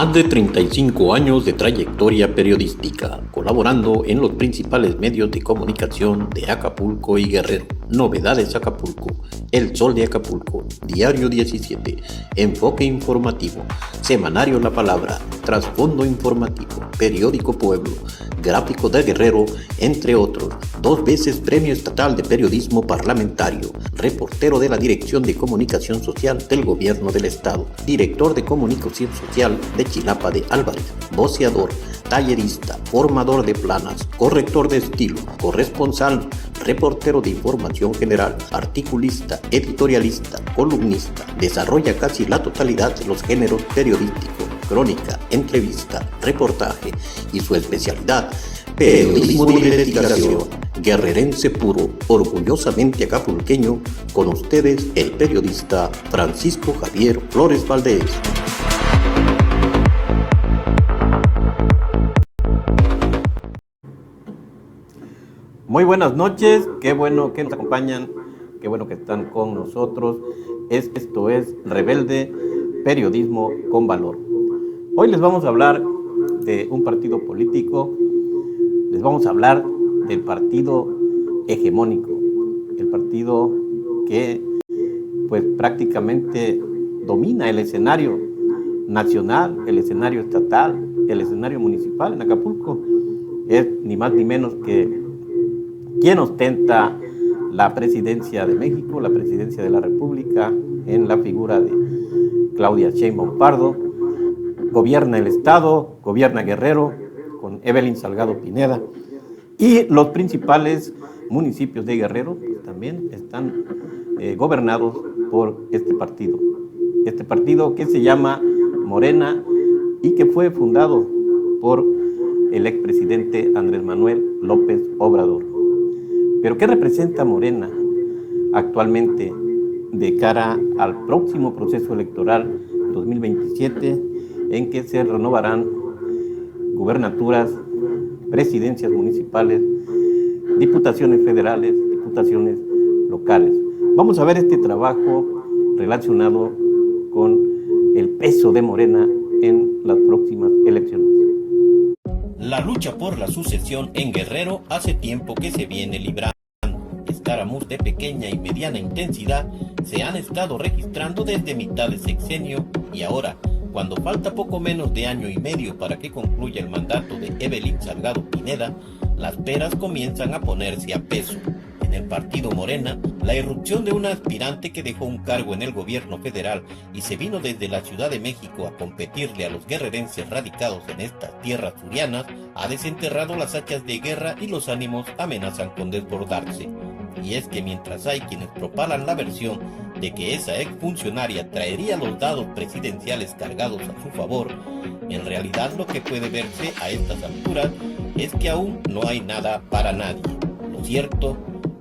Más de 35 años de trayectoria periodística, colaborando en los principales medios de comunicación de Acapulco y Guerrero. Novedades Acapulco, El Sol de Acapulco, Diario 17, Enfoque Informativo, Semanario La Palabra, Trasfondo Informativo, Periódico Pueblo, Gráfico de Guerrero, entre otros. 2 veces Premio Estatal de Periodismo Parlamentario, reportero de la Dirección de Comunicación Social del Gobierno del Estado, director de Comunicación Social de Chilapa de Álvarez, voceador, tallerista, formador de planas, corrector de estilo, corresponsal, reportero de información general, articulista, editorialista, columnista. Desarrolla casi la totalidad de los géneros periodísticos: crónica, entrevista, reportaje y su especialidad, periodismo de investigación. Guerrerense puro, orgullosamente acapulqueño, con ustedes el periodista Francisco Javier Flores Valdés. Muy buenas noches, qué bueno que nos acompañan, qué bueno que están con nosotros. Esto es Rebelde, periodismo con valor. Hoy les vamos a hablar de un partido político, les vamos a hablar del partido hegemónico, el partido que pues prácticamente domina el escenario nacional, el escenario estatal, el escenario municipal en Acapulco. Es ni más ni menos que quien ostenta la presidencia de México, la presidencia de la República, en la figura de Claudia Sheinbaum Pardo. Gobierna el Estado, gobierna Guerrero, con Evelyn Salgado Pineda. Y los principales municipios de Guerrero pues, también están gobernados por este partido que se llama Morena y que fue fundado por el expresidente Andrés Manuel López Obrador. Pero ¿qué representa Morena actualmente de cara al próximo proceso electoral 2027, en que se renovarán gubernaturas, presidencias municipales, diputaciones federales, diputaciones locales? Vamos a ver este trabajo relacionado con el peso de Morena en las próximas elecciones. La lucha por la sucesión en Guerrero hace tiempo que se viene librando. Escaramuz de pequeña y mediana intensidad se han estado registrando desde mitad de sexenio y ahora, cuando falta poco menos de año y medio para que concluya el mandato de Evelyn Salgado Pineda, las peras comienzan a ponerse a peso. En el partido Morena, la irrupción de una aspirante que dejó un cargo en el gobierno federal y se vino desde la Ciudad de México a competirle a los guerrerenses radicados en estas tierras surianas ha desenterrado las hachas de guerra y los ánimos amenazan con desbordarse. Y es que mientras hay quienes propalan la versión de que esa exfuncionaria traería los dados presidenciales cargados a su favor, en realidad lo que puede verse a estas alturas es que aún no hay nada para nadie. Lo cierto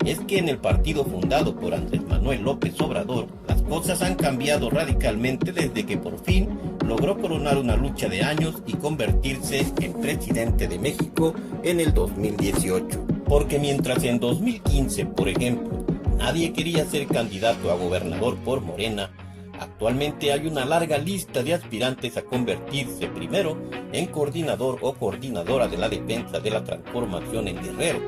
es que en el partido fundado por Andrés Manuel López Obrador, las cosas han cambiado radicalmente desde que por fin logró coronar una lucha de años y convertirse en presidente de México en el 2018. Porque mientras en 2015, por ejemplo, nadie quería ser candidato a gobernador por Morena, actualmente hay una larga lista de aspirantes a convertirse primero en coordinador o coordinadora de la defensa de la transformación en Guerrero,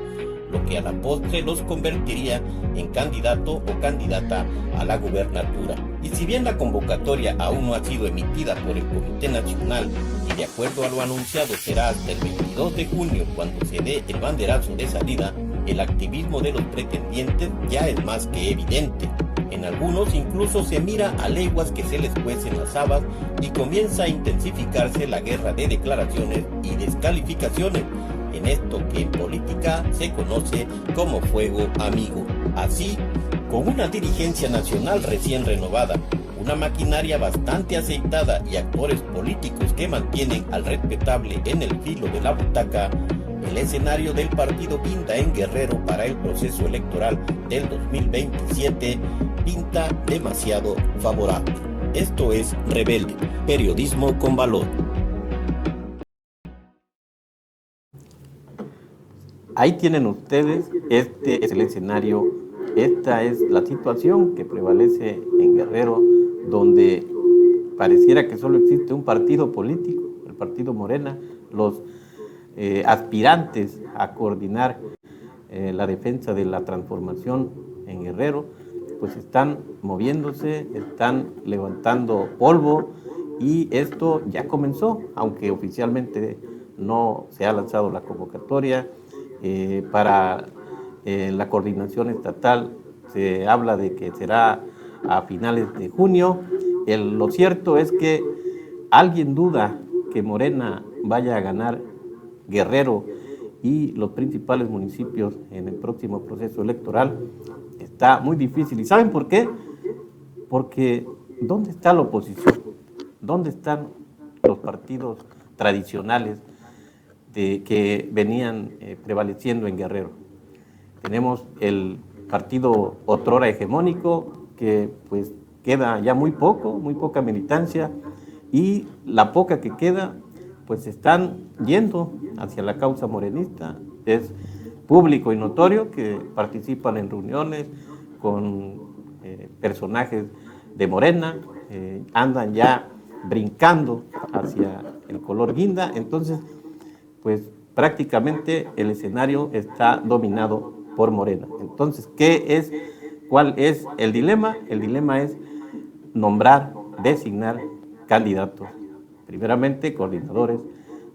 lo que a la postre los convertiría en candidato o candidata a la gubernatura. Y si bien la convocatoria aún no ha sido emitida por el Comité Nacional y de acuerdo a lo anunciado será hasta el 22 de junio cuando se dé el banderazo de salida, el activismo de los pretendientes ya es más que evidente. En algunos incluso se mira a leguas que se les cuecen las habas y comienza a intensificarse la guerra de declaraciones y descalificaciones, en esto que en política se conoce como fuego amigo. Así, con una dirigencia nacional recién renovada, una maquinaria bastante aceitada y actores políticos que mantienen al respetable en el filo de la butaca, el escenario del partido pinta en Guerrero para el proceso electoral del 2027 pinta demasiado favorable. Esto es Rebelde, periodismo con valor. Ahí tienen ustedes, este es el escenario, esta es la situación que prevalece en Guerrero, donde pareciera que solo existe un partido político, partido Morena, los aspirantes a coordinar la defensa de la transformación en Guerrero, pues están moviéndose, están levantando polvo y esto ya comenzó, aunque oficialmente no se ha lanzado la convocatoria para la coordinación estatal. Se habla de que será a finales de junio. Lo cierto es que alguien duda que Morena vaya a ganar Guerrero y los principales municipios en el próximo proceso electoral. Está muy difícil. ¿Y saben por qué? Porque ¿dónde está la oposición? ¿Dónde están los partidos tradicionales que venían prevaleciendo en Guerrero? Tenemos el partido otrora hegemónico, que pues queda ya muy poca militancia, y la poca que queda, pues están yendo hacia la causa morenista. Es público y notorio que participan en reuniones con personajes de Morena, andan ya brincando hacia el color guinda. Entonces, pues prácticamente el escenario está dominado por Morena. Entonces, ¿cuál es el dilema? El dilema es nombrar, designar candidatos, primeramente coordinadores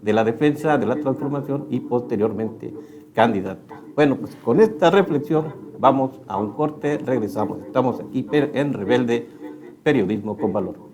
de la defensa de la transformación y posteriormente candidatos. Bueno, pues con esta reflexión vamos a un corte, regresamos. Estamos aquí en Rebelde, Periodismo con Valor.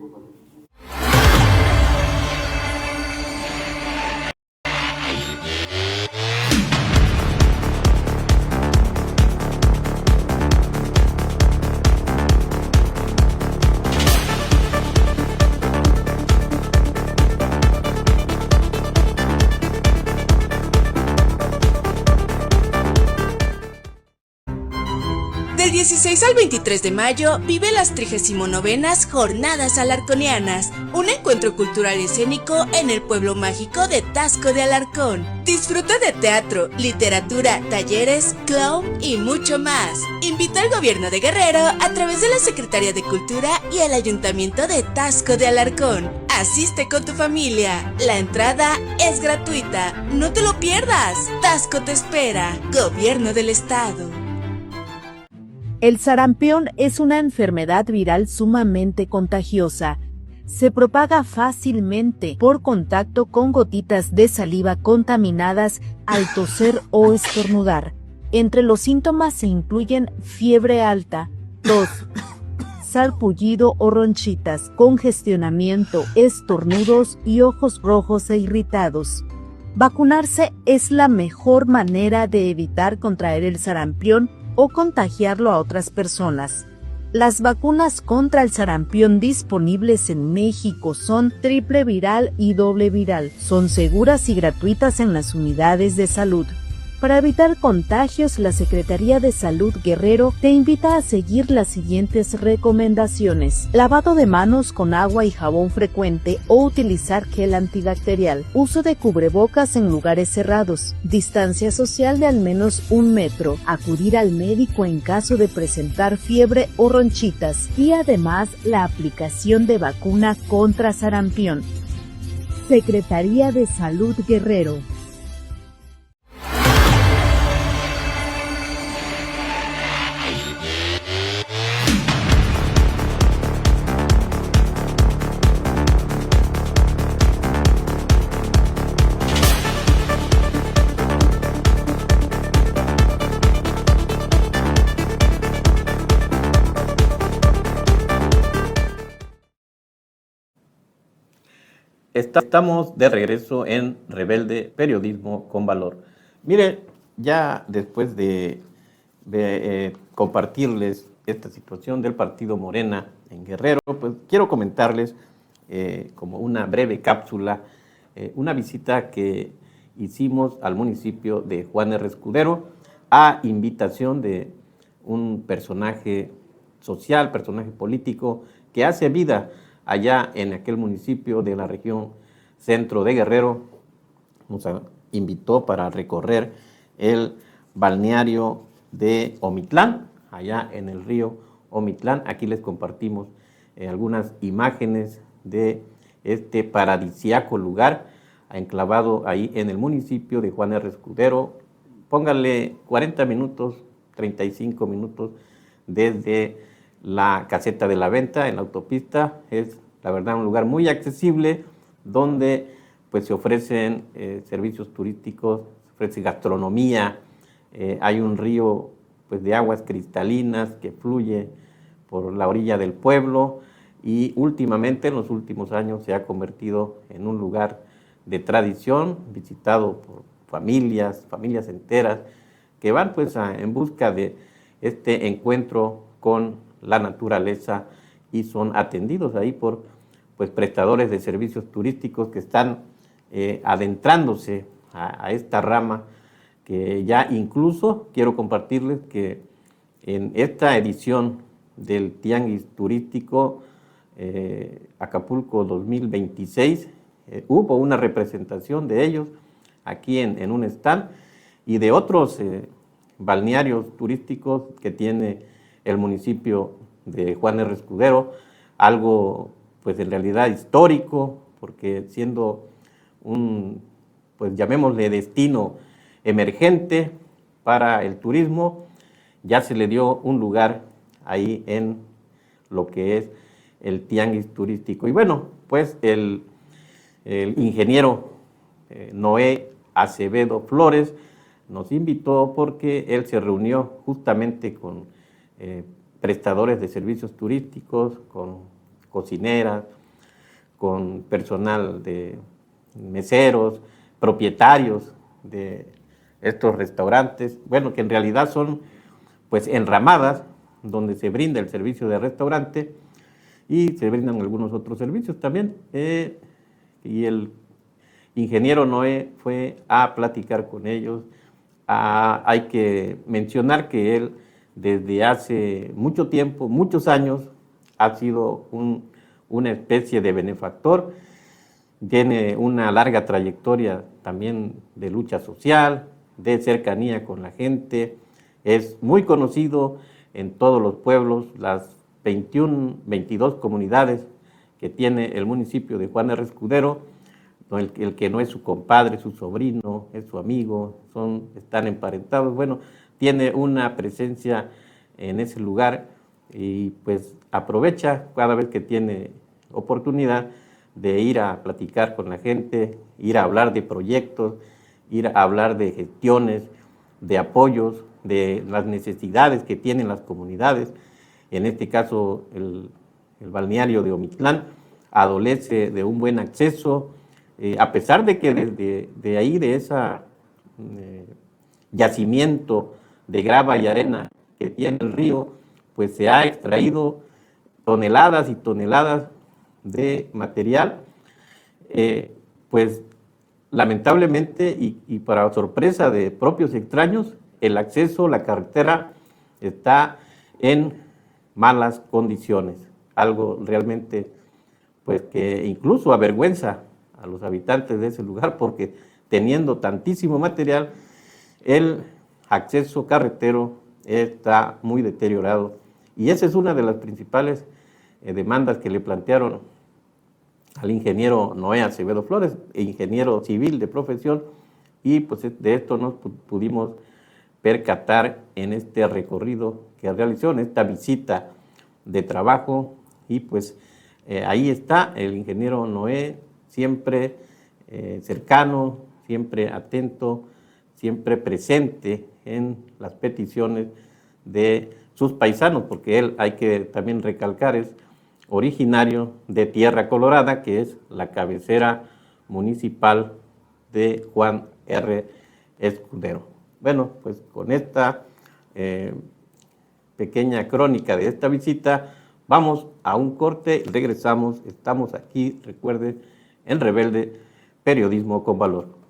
Del 16 al 23 de mayo vive las 39ª Jornadas Alarconianas, un encuentro cultural y escénico en el pueblo mágico de Taxco de Alarcón. Disfruta de teatro, literatura, talleres, clown y mucho más. Invita al gobierno de Guerrero a través de la Secretaría de Cultura y el Ayuntamiento de Taxco de Alarcón. Asiste con tu familia. La entrada es gratuita. No te lo pierdas. Taxco te espera. Gobierno del Estado. El sarampión es una enfermedad viral sumamente contagiosa. Se propaga fácilmente por contacto con gotitas de saliva contaminadas al toser o estornudar. Entre los síntomas se incluyen fiebre alta, tos, sarpullido o ronchitas, congestionamiento, estornudos y ojos rojos e irritados. Vacunarse es la mejor manera de evitar contraer el sarampión o contagiarlo a otras personas. Las vacunas contra el sarampión disponibles en México son triple viral y doble viral. Son seguras y gratuitas en las unidades de salud. Para evitar contagios, la Secretaría de Salud Guerrero te invita a seguir las siguientes recomendaciones: lavado de manos con agua y jabón frecuente o utilizar gel antibacterial, uso de cubrebocas en lugares cerrados, distancia social de al menos 1 metro, acudir al médico en caso de presentar fiebre o ronchitas y además la aplicación de vacuna contra sarampión. Secretaría de Salud Guerrero. Estamos de regreso en Rebelde, Periodismo con Valor. Mire, ya después de compartirles esta situación del partido Morena en Guerrero, pues quiero comentarles como una breve cápsula, una visita que hicimos al municipio de Juan R. Escudero a invitación de un personaje social, personaje político que hace vida allá en aquel municipio de la región centro de Guerrero. Nos invitó para recorrer el balneario de Omitlán, allá en el río Omitlán. Aquí les compartimos algunas imágenes de este paradisíaco lugar. enclavado ahí en el municipio de Juan R. Escudero. Póngale 40 minutos, 35 minutos desde la caseta de la venta en la autopista. Es, la verdad, un lugar muy accesible donde pues se ofrecen servicios turísticos, se ofrece gastronomía, hay un río pues de aguas cristalinas que fluye por la orilla del pueblo y últimamente, en los últimos años, se ha convertido en un lugar de tradición, visitado por familias enteras que van pues en busca de este encuentro con la naturaleza y son atendidos ahí por pues prestadores de servicios turísticos que están adentrándose a esta rama, que ya incluso quiero compartirles que en esta edición del Tianguis Turístico Acapulco 2026 hubo una representación de ellos aquí en un stand y de otros balnearios turísticos que tiene el municipio de Juan R. Escudero, algo pues en realidad histórico, porque siendo un, pues llamémosle destino emergente para el turismo, ya se le dio un lugar ahí en lo que es el Tianguis Turístico. Y bueno, pues el ingeniero Noé Acevedo Flores nos invitó porque él se reunió justamente con prestadores de servicios turísticos, con cocineras, con personal de meseros, propietarios de estos restaurantes, bueno, que en realidad son pues enramadas donde se brinda el servicio de restaurante y se brindan algunos otros servicios también. Y el ingeniero Noé fue a platicar con ellos. Hay que mencionar que él desde hace mucho tiempo, muchos años, ha sido una especie de benefactor. Tiene una larga trayectoria también de lucha social, de cercanía con la gente. Es muy conocido en todos los pueblos, las 22 comunidades que tiene el municipio de Juan R. Escudero. El que no es su compadre, su sobrino, es su amigo, están emparentados. Bueno, tiene una presencia en ese lugar y pues aprovecha cada vez que tiene oportunidad de ir a platicar con la gente, ir a hablar de proyectos, ir a hablar de gestiones, de apoyos, de las necesidades que tienen las comunidades. En este caso, el balneario de Omitlán adolece de un buen acceso, a pesar de que desde ahí, de ese yacimiento de grava y arena que tiene el río, pues se ha extraído toneladas y toneladas de material, pues lamentablemente y para sorpresa de propios extraños, el acceso, la carretera está en malas condiciones, algo realmente pues que incluso avergüenza a los habitantes de ese lugar, porque teniendo tantísimo material, el acceso carretero está muy deteriorado. Y esa es una de las principales demandas que le plantearon al ingeniero Noé Acevedo Flores, ingeniero civil de profesión, y pues de esto nos pudimos percatar en este recorrido que realizó, en esta visita de trabajo, y pues ahí está el ingeniero Noé, siempre cercano, siempre atento, siempre presente en las peticiones de sus paisanos, porque él, hay que también recalcar, es originario de Tierra Colorada, que es la cabecera municipal de Juan R. Escudero. Bueno, pues con esta pequeña crónica de esta visita, vamos a un corte y regresamos. Estamos aquí, recuerden, en Rebelde, Periodismo con Valor.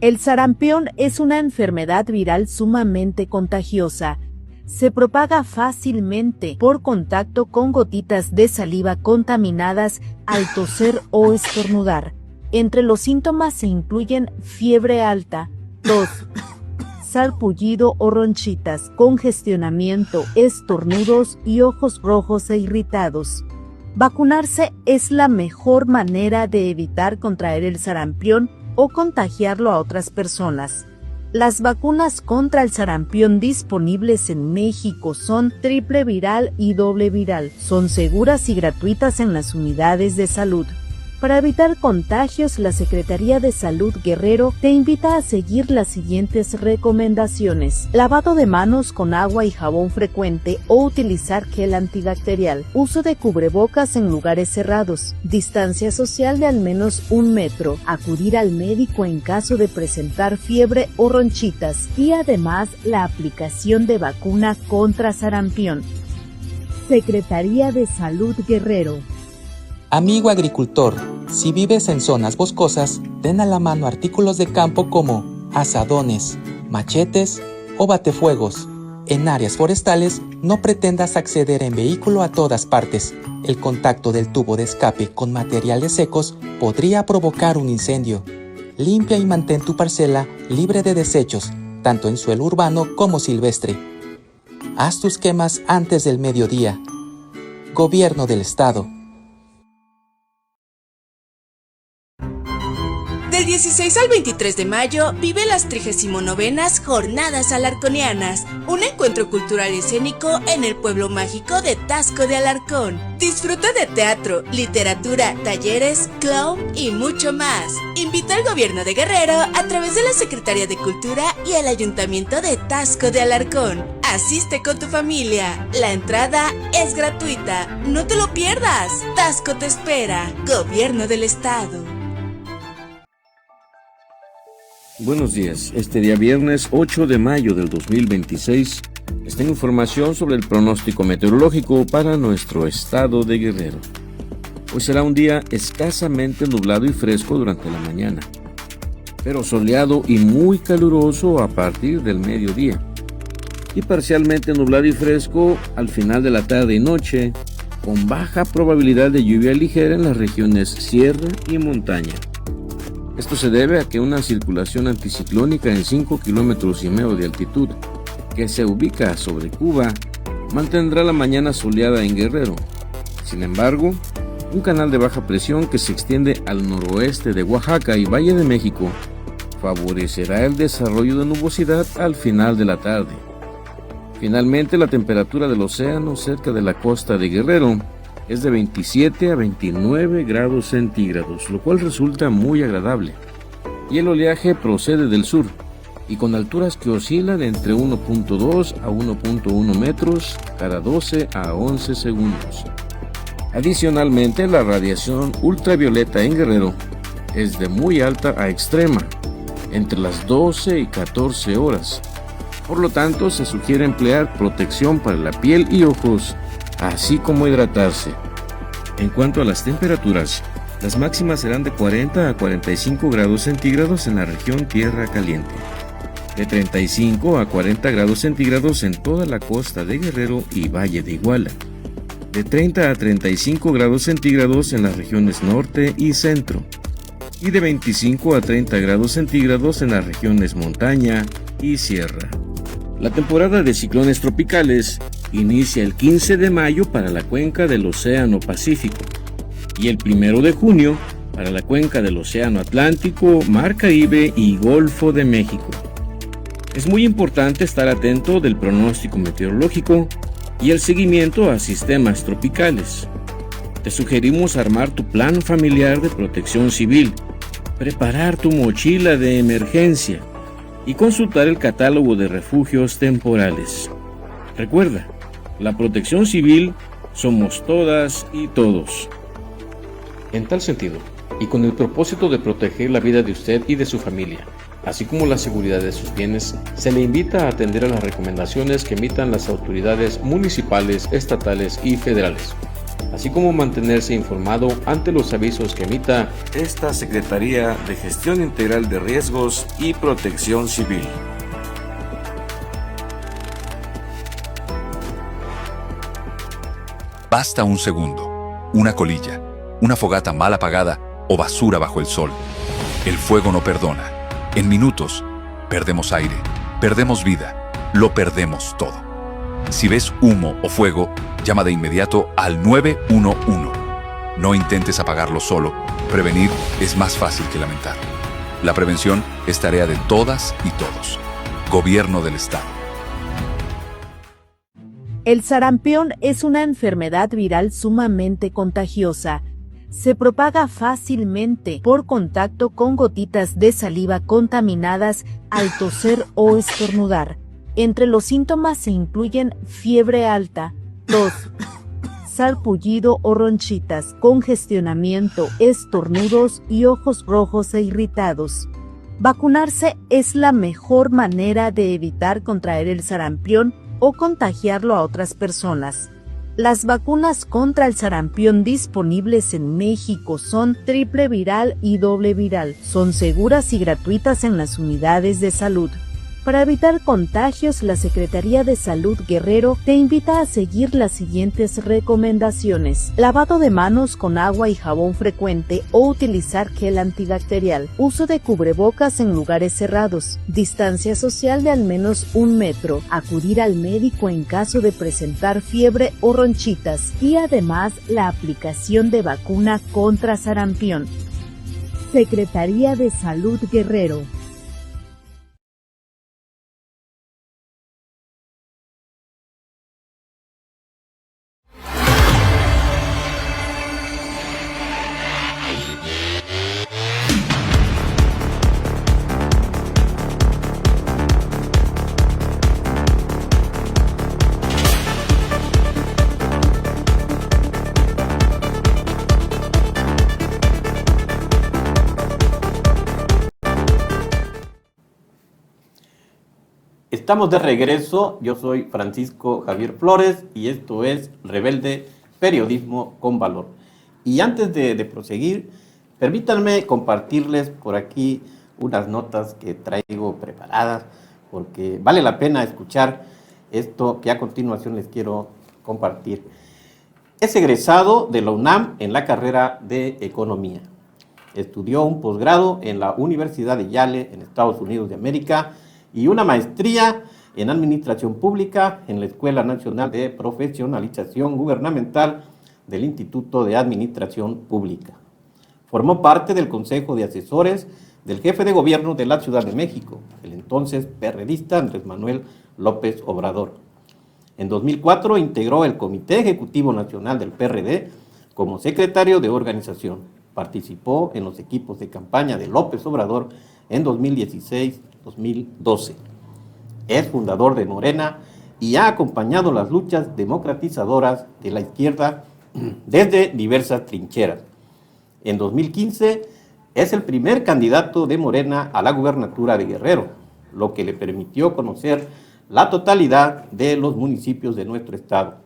El sarampión es una enfermedad viral sumamente contagiosa. Se propaga fácilmente por contacto con gotitas de saliva contaminadas al toser o estornudar. Entre los síntomas se incluyen fiebre alta, tos, sarpullido o ronchitas, congestionamiento, estornudos y ojos rojos e irritados. Vacunarse es la mejor manera de evitar contraer el sarampión o contagiarlo a otras personas. Las vacunas contra el sarampión disponibles en México son triple viral y doble viral. Son seguras y gratuitas en las unidades de salud. Para evitar contagios, la Secretaría de Salud Guerrero te invita a seguir las siguientes recomendaciones: lavado de manos con agua y jabón frecuente o utilizar gel antibacterial, uso de cubrebocas en lugares cerrados, distancia social de al menos 1 metro, acudir al médico en caso de presentar fiebre o ronchitas y además la aplicación de vacuna contra sarampión. Secretaría de Salud Guerrero. Amigo agricultor, si vives en zonas boscosas, ten a la mano artículos de campo como azadones, machetes o batefuegos. En áreas forestales, no pretendas acceder en vehículo a todas partes. El contacto del tubo de escape con materiales secos podría provocar un incendio. Limpia y mantén tu parcela libre de desechos, tanto en suelo urbano como silvestre. Haz tus quemas antes del mediodía. Gobierno del Estado. Del 16 al 23 de mayo vive las 39ª Jornadas Alarconianas, un encuentro cultural y escénico en el pueblo mágico de Taxco de Alarcón. Disfruta de teatro, literatura, talleres, clown y mucho más. Invita al gobierno de Guerrero a través de la Secretaría de Cultura y el Ayuntamiento de Taxco de Alarcón. Asiste con tu familia. La entrada es gratuita. No te lo pierdas. Taxco te espera. Gobierno del Estado. Buenos días, este día viernes 8 de mayo del 2026 les tengo información sobre el pronóstico meteorológico para nuestro estado de Guerrero. Hoy será un día escasamente nublado y fresco durante la mañana, pero soleado y muy caluroso a partir del mediodía, y parcialmente nublado y fresco al final de la tarde y noche, con baja probabilidad de lluvia ligera en las regiones sierra y montaña. Esto se debe a que una circulación anticiclónica en 5,5 kilómetros de altitud, que se ubica sobre Cuba, mantendrá la mañana soleada en Guerrero. Sin embargo, un canal de baja presión que se extiende al noroeste de Oaxaca y Valle de México favorecerá el desarrollo de nubosidad al final de la tarde. Finalmente, la temperatura del océano cerca de la costa de Guerrero es de 27 a 29 grados centígrados, lo cual resulta muy agradable. Y el oleaje procede del sur, y con alturas que oscilan entre 1.2 a 1.1 metros cada 12 a 11 segundos. Adicionalmente, la radiación ultravioleta en Guerrero es de muy alta a extrema, entre las 12 y 14 horas. Por lo tanto, se sugiere emplear protección para la piel y ojos, así como hidratarse. En cuanto a las temperaturas, las máximas serán de 40 a 45 grados centígrados en la región Tierra Caliente, de 35 a 40 grados centígrados en toda la costa de Guerrero y Valle de Iguala, de 30 a 35 grados centígrados en las regiones norte y centro, y de 25 a 30 grados centígrados en las regiones montaña y sierra. La temporada de ciclones tropicales inicia el 15 de mayo para la cuenca del Océano Pacífico y el 1 de junio para la cuenca del Océano Atlántico, Mar Caribe y Golfo de México. Es muy importante estar atento del pronóstico meteorológico y el seguimiento a sistemas tropicales. Te sugerimos armar tu plan familiar de protección civil, preparar tu mochila de emergencia y consultar el catálogo de refugios temporales. Recuerda, la protección civil somos todas y todos. En tal sentido, y con el propósito de proteger la vida de usted y de su familia, así como la seguridad de sus bienes, se le invita a atender a las recomendaciones que emitan las autoridades municipales, estatales y federales, así como mantenerse informado ante los avisos que emita Esta Secretaría de Gestión Integral de Riesgos y Protección Civil. Basta un segundo, una colilla, una fogata mal apagada o basura bajo el sol. El fuego no perdona. En minutos, perdemos aire, perdemos vida, lo perdemos todo. Si ves humo o fuego, llama de inmediato al 911. No intentes apagarlo solo. Prevenir es más fácil que lamentar. La prevención es tarea de todas y todos. Gobierno del Estado. El sarampión es una enfermedad viral sumamente contagiosa. Se propaga fácilmente por contacto con gotitas de saliva contaminadas al toser o estornudar. Entre los síntomas se incluyen fiebre alta, tos, sarpullido o ronchitas, congestionamiento, estornudos y ojos rojos e irritados. Vacunarse es la mejor manera de evitar contraer el sarampión o contagiarlo a otras personas. Las vacunas contra el sarampión disponibles en México son triple viral y doble viral. Son seguras y gratuitas en las unidades de salud. Para evitar contagios, la Secretaría de Salud Guerrero te invita a seguir las siguientes recomendaciones: lavado de manos con agua y jabón frecuente o utilizar gel antibacterial, uso de cubrebocas en lugares cerrados, distancia social de al menos 1 metro, acudir al médico en caso de presentar fiebre o ronchitas y además la aplicación de vacuna contra sarampión. Secretaría de Salud Guerrero. Estamos de regreso, yo soy Francisco Javier Flores y esto es Rebelde, Periodismo con Valor. Y antes de proseguir, permítanme compartirles por aquí unas notas que traigo preparadas, porque vale la pena escuchar esto que a continuación les quiero compartir. Es egresado de la UNAM en la carrera de Economía. Estudió un posgrado en la Universidad de Yale en Estados Unidos de América y una maestría en Administración Pública en la Escuela Nacional de Profesionalización Gubernamental del Instituto de Administración Pública. Formó parte del Consejo de Asesores del Jefe de Gobierno de la Ciudad de México, el entonces perredista Andrés Manuel López Obrador. En 2004 integró el Comité Ejecutivo Nacional del PRD como secretario de organización. Participó en los equipos de campaña de López Obrador en 2016-2012. Es fundador de Morena y ha acompañado las luchas democratizadoras de la izquierda desde diversas trincheras. En 2015 es el primer candidato de Morena a la gubernatura de Guerrero, lo que le permitió conocer la totalidad de los municipios de nuestro estado.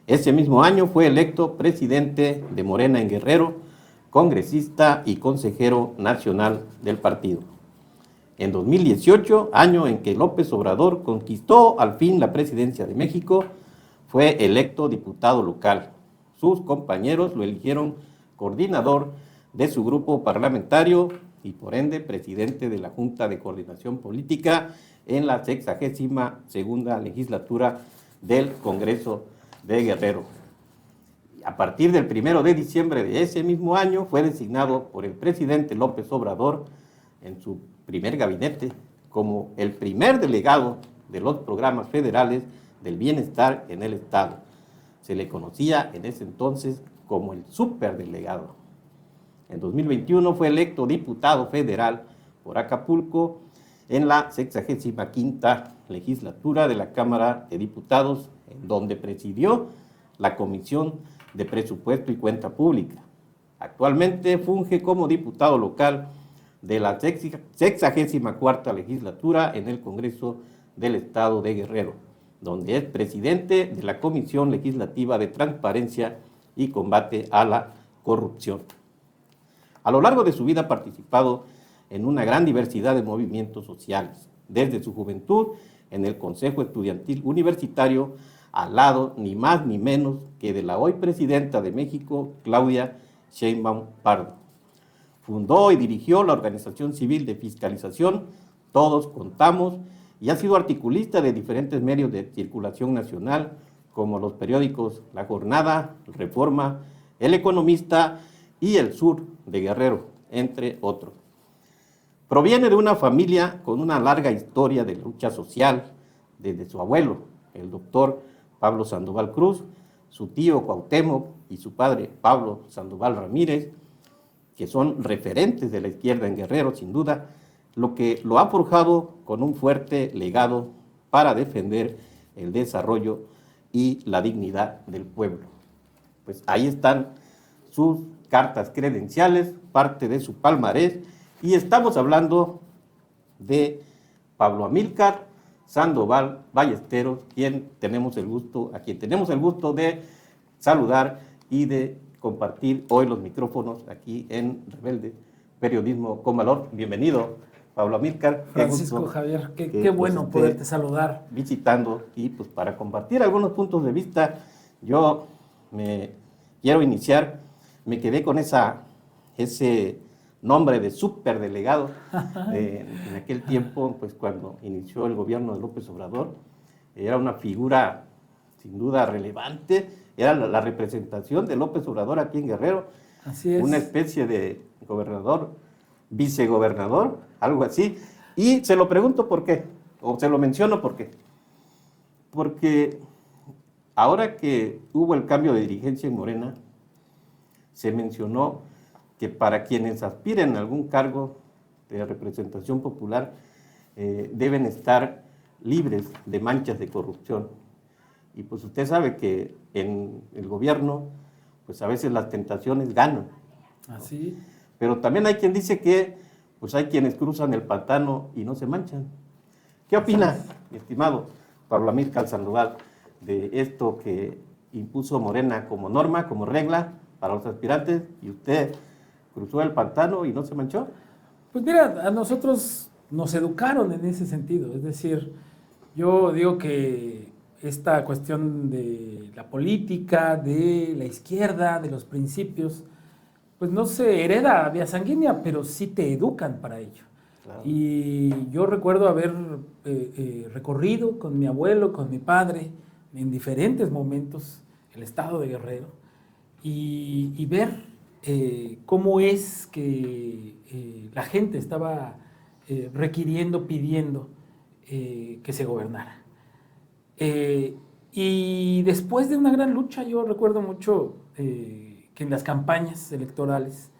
Ese mismo año fue electo presidente de Morena en Guerrero, congresista y consejero nacional del partido. En 2018, año en que López Obrador conquistó al fin la presidencia de México, fue electo diputado local. Sus compañeros lo eligieron coordinador de su grupo parlamentario y por ende presidente de la Junta de Coordinación Política en la 62ª legislatura del Congreso de Guerrero. A partir del 1 de diciembre de ese mismo año fue designado por el presidente López Obrador en su primer gabinete como el primer delegado de los programas federales del bienestar en el estado. Se le conocía en ese entonces como el superdelegado. En 2021 fue electo diputado federal por Acapulco en la 65ª legislatura de la Cámara de Diputados, en donde presidió la Comisión de Presupuesto y Cuenta Pública. Actualmente funge como diputado local de la 64ª legislatura en el Congreso del Estado de Guerrero, donde es presidente de la Comisión Legislativa de Transparencia y Combate a la Corrupción. A lo largo de su vida ha participado en una gran diversidad de movimientos sociales, desde su juventud en el Consejo Estudiantil Universitario al lado ni más ni menos que de la hoy presidenta de México, Claudia Sheinbaum Pardo. Fundó y dirigió la Organización Civil de Fiscalización Todos Contamos y ha sido articulista de diferentes medios de circulación nacional, como los periódicos La Jornada, Reforma, El Economista y El Sur de Guerrero, entre otros. Proviene de una familia con una larga historia de lucha social, desde su abuelo, el doctor Pablo Sandoval Cruz, su tío Cuauhtémoc y su padre Pablo Sandoval Ramírez, que son referentes de la izquierda en Guerrero, sin duda, lo que lo ha forjado con un fuerte legado para defender el desarrollo y la dignidad del pueblo. Pues ahí están sus cartas credenciales, parte de su palmarés, y estamos hablando de Pablo Amílcar Sandoval Ballesteros, a quien tenemos el gusto de saludar y de compartir hoy los micrófonos aquí en Rebelde Periodismo con Valor. Bienvenido, Pablo Amílcar. Francisco Javier, qué bueno poderte saludar. Visitando, y pues para compartir algunos puntos de vista, yo me quiero iniciar, me quedé con ese nombre de superdelegado en aquel tiempo, pues cuando inició el gobierno de López Obrador. Era una figura sin duda relevante, era la representación de López Obrador aquí en Guerrero. Así es. Una especie de gobernador, vicegobernador, algo así. Y se lo pregunto por qué, o se lo menciono por qué. Porque ahora que hubo el cambio de dirigencia en Morena, se mencionó que para quienes aspiren a algún cargo de representación popular deben estar libres de manchas de corrupción. Y pues usted sabe que en el gobierno, pues a veces las tentaciones ganan. Así. Pero también hay quien dice que pues hay quienes cruzan el pantano y no se manchan. ¿Qué opina, mi estimado Pablo Amílcar Sandoval, de esto que impuso Morena como norma, como regla para los aspirantes, y usted cruzó el pantano y no se manchó? Pues mira, a nosotros nos educaron en ese sentido. Es decir, yo digo que esta cuestión de la política, de la izquierda, de los principios, pues no se hereda vía sanguínea, pero sí te educan para ello. Claro. Y yo recuerdo haber recorrido con mi abuelo, con mi padre, en diferentes momentos el estado de Guerrero, y ver cómo es que la gente estaba requiriendo, pidiendo que se gobernara. Y después de una gran lucha, yo recuerdo mucho que en las campañas electorales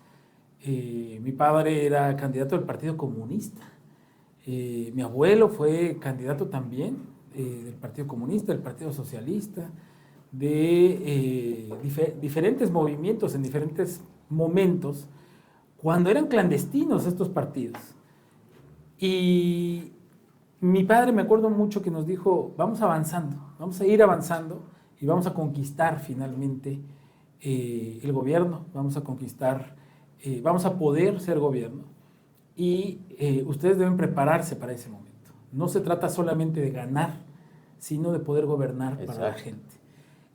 mi padre era candidato del Partido Comunista, mi abuelo fue candidato también del Partido Comunista, del Partido Socialista, de diferentes movimientos en diferentes momentos, cuando eran clandestinos estos partidos. Y mi padre, me acuerdo mucho que nos dijo, vamos avanzando, vamos a ir avanzando y vamos a conquistar finalmente el gobierno, vamos a conquistar, vamos a poder ser gobierno, y ustedes deben prepararse para ese momento. No se trata solamente de ganar, sino de poder gobernar. Exacto. Para la gente.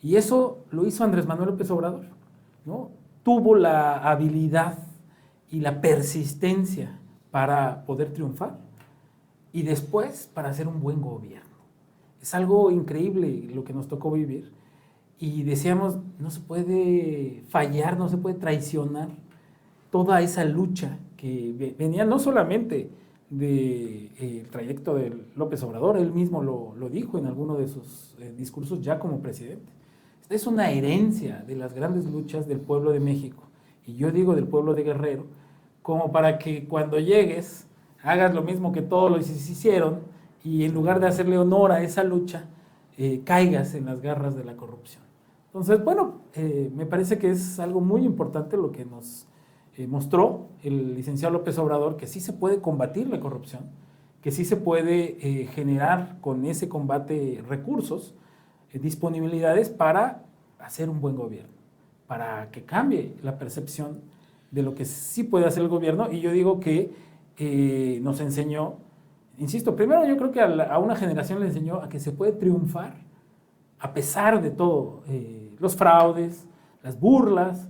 Y eso lo hizo Andrés Manuel López Obrador, ¿no? Tuvo la habilidad y la persistencia para poder triunfar, y después para hacer un buen gobierno. Es algo increíble lo que nos tocó vivir, y decíamos, no se puede fallar, no se puede traicionar toda esa lucha que venía no solamente del trayecto de López Obrador, él mismo lo dijo en alguno de sus discursos ya como presidente. Esta es una herencia de las grandes luchas del pueblo de México, y yo digo del pueblo de Guerrero, como para que cuando llegues hagas lo mismo que todos los hicieron, y en lugar de hacerle honor a esa lucha, caigas en las garras de la corrupción. Entonces, bueno, me parece que es algo muy importante lo que nos mostró el licenciado López Obrador, que sí se puede combatir la corrupción, que sí se puede generar con ese combate recursos, disponibilidades para hacer un buen gobierno, para que cambie la percepción de lo que sí puede hacer el gobierno. Y yo digo que nos enseñó, insisto, primero yo creo que a una generación le enseñó a que se puede triunfar a pesar de todo, los fraudes, las burlas,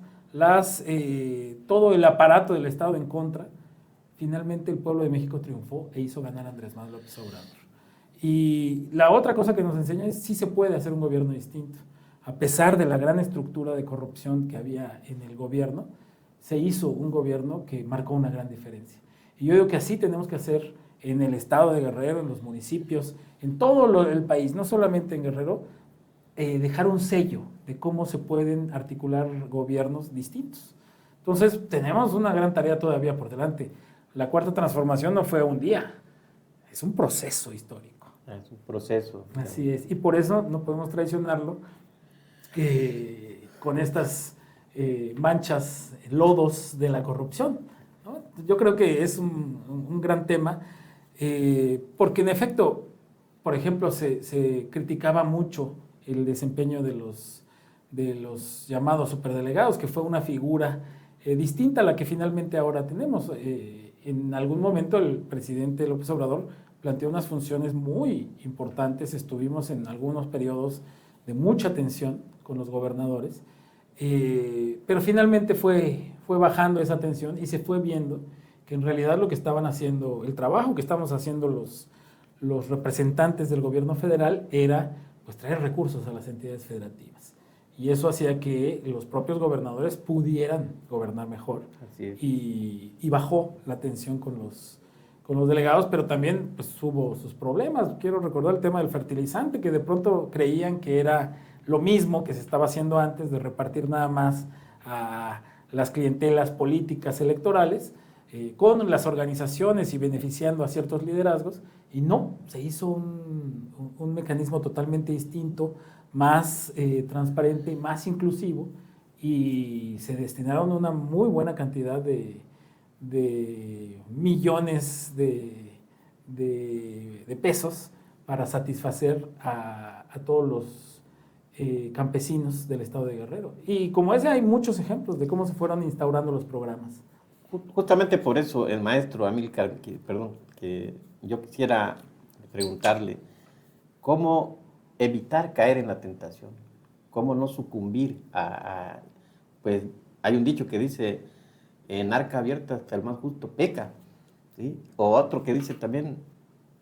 todo el aparato del Estado en contra, finalmente el pueblo de México triunfó e hizo ganar a Andrés Manuel López Obrador. Y la otra cosa que nos enseña es sí se puede hacer un gobierno distinto. A pesar de la gran estructura de corrupción que había en el gobierno, se hizo un gobierno que marcó una gran diferencia. Y yo digo que así tenemos que hacer en el estado de Guerrero, en los municipios, en todo el país, no solamente en Guerrero, dejar un sello de cómo se pueden articular gobiernos distintos. Entonces, tenemos una gran tarea todavía por delante. La cuarta transformación no fue un día, es un proceso histórico. Es un proceso. Así es, y por eso no podemos traicionarlo con estas manchas, lodos de la corrupción, ¿no? Yo creo que es un gran tema, porque en efecto, por ejemplo, se criticaba mucho el desempeño de los llamados superdelegados, que fue una figura distinta a la que finalmente ahora tenemos. En algún momento el presidente López Obrador planteó unas funciones muy importantes, estuvimos en algunos periodos de mucha tensión con los gobernadores, pero finalmente fue bajando esa tensión y se fue viendo que en realidad lo que estaban haciendo, el trabajo que estábamos haciendo los representantes del gobierno federal era pues traer recursos a las entidades federativas. Y eso hacía que los propios gobernadores pudieran gobernar mejor. Así es. Y bajó la tensión con los delegados, pero también pues, hubo sus problemas. Quiero recordar el tema del fertilizante, que de pronto creían que era lo mismo que se estaba haciendo antes de repartir nada más a las clientelas políticas electorales con las organizaciones y beneficiando a ciertos liderazgos, y no, se hizo un mecanismo totalmente distinto, más transparente, más inclusivo, y se destinaron una muy buena cantidad de millones de pesos para satisfacer a todos los campesinos del estado de Guerrero. Y como ese hay muchos ejemplos de cómo se fueron instaurando los programas. Justamente por eso el maestro Amílcar, que yo quisiera preguntarle, ¿cómo evitar caer en la tentación? ¿Cómo no sucumbir pues hay un dicho que dice, en arca abierta hasta el más justo peca, ¿sí? O otro que dice también,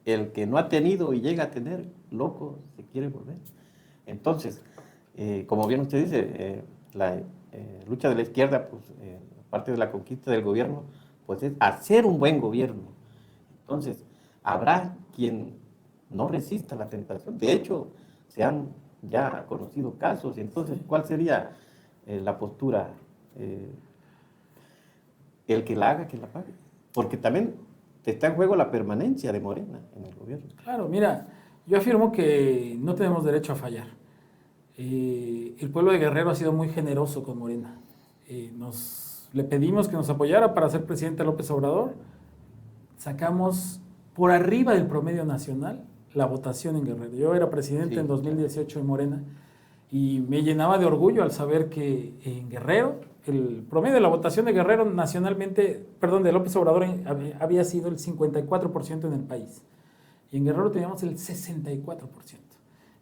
el que no ha tenido y llega a tener, loco se quiere volver. Entonces, como bien usted dice, la lucha de la izquierda, pues parte de la conquista del gobierno, pues es hacer un buen gobierno. Entonces, habrá quien no resista la tentación. De hecho, se han ya conocido casos. Y entonces, ¿cuál sería la postura? El que la haga, que la pague. Porque también está en juego la permanencia de Morena en el gobierno. Claro, mira, yo afirmo que no tenemos derecho a fallar. El pueblo de Guerrero ha sido muy generoso con Morena. Le pedimos que nos apoyara para ser presidente López Obrador. Sacamos por arriba del promedio nacional la votación en Guerrero. Yo era presidente en 2018 en Morena y me llenaba de orgullo al saber que en Guerrero, el promedio de la votación de Guerrero nacionalmente, de López Obrador había sido el 54% en el país. Y en Guerrero teníamos el 64%.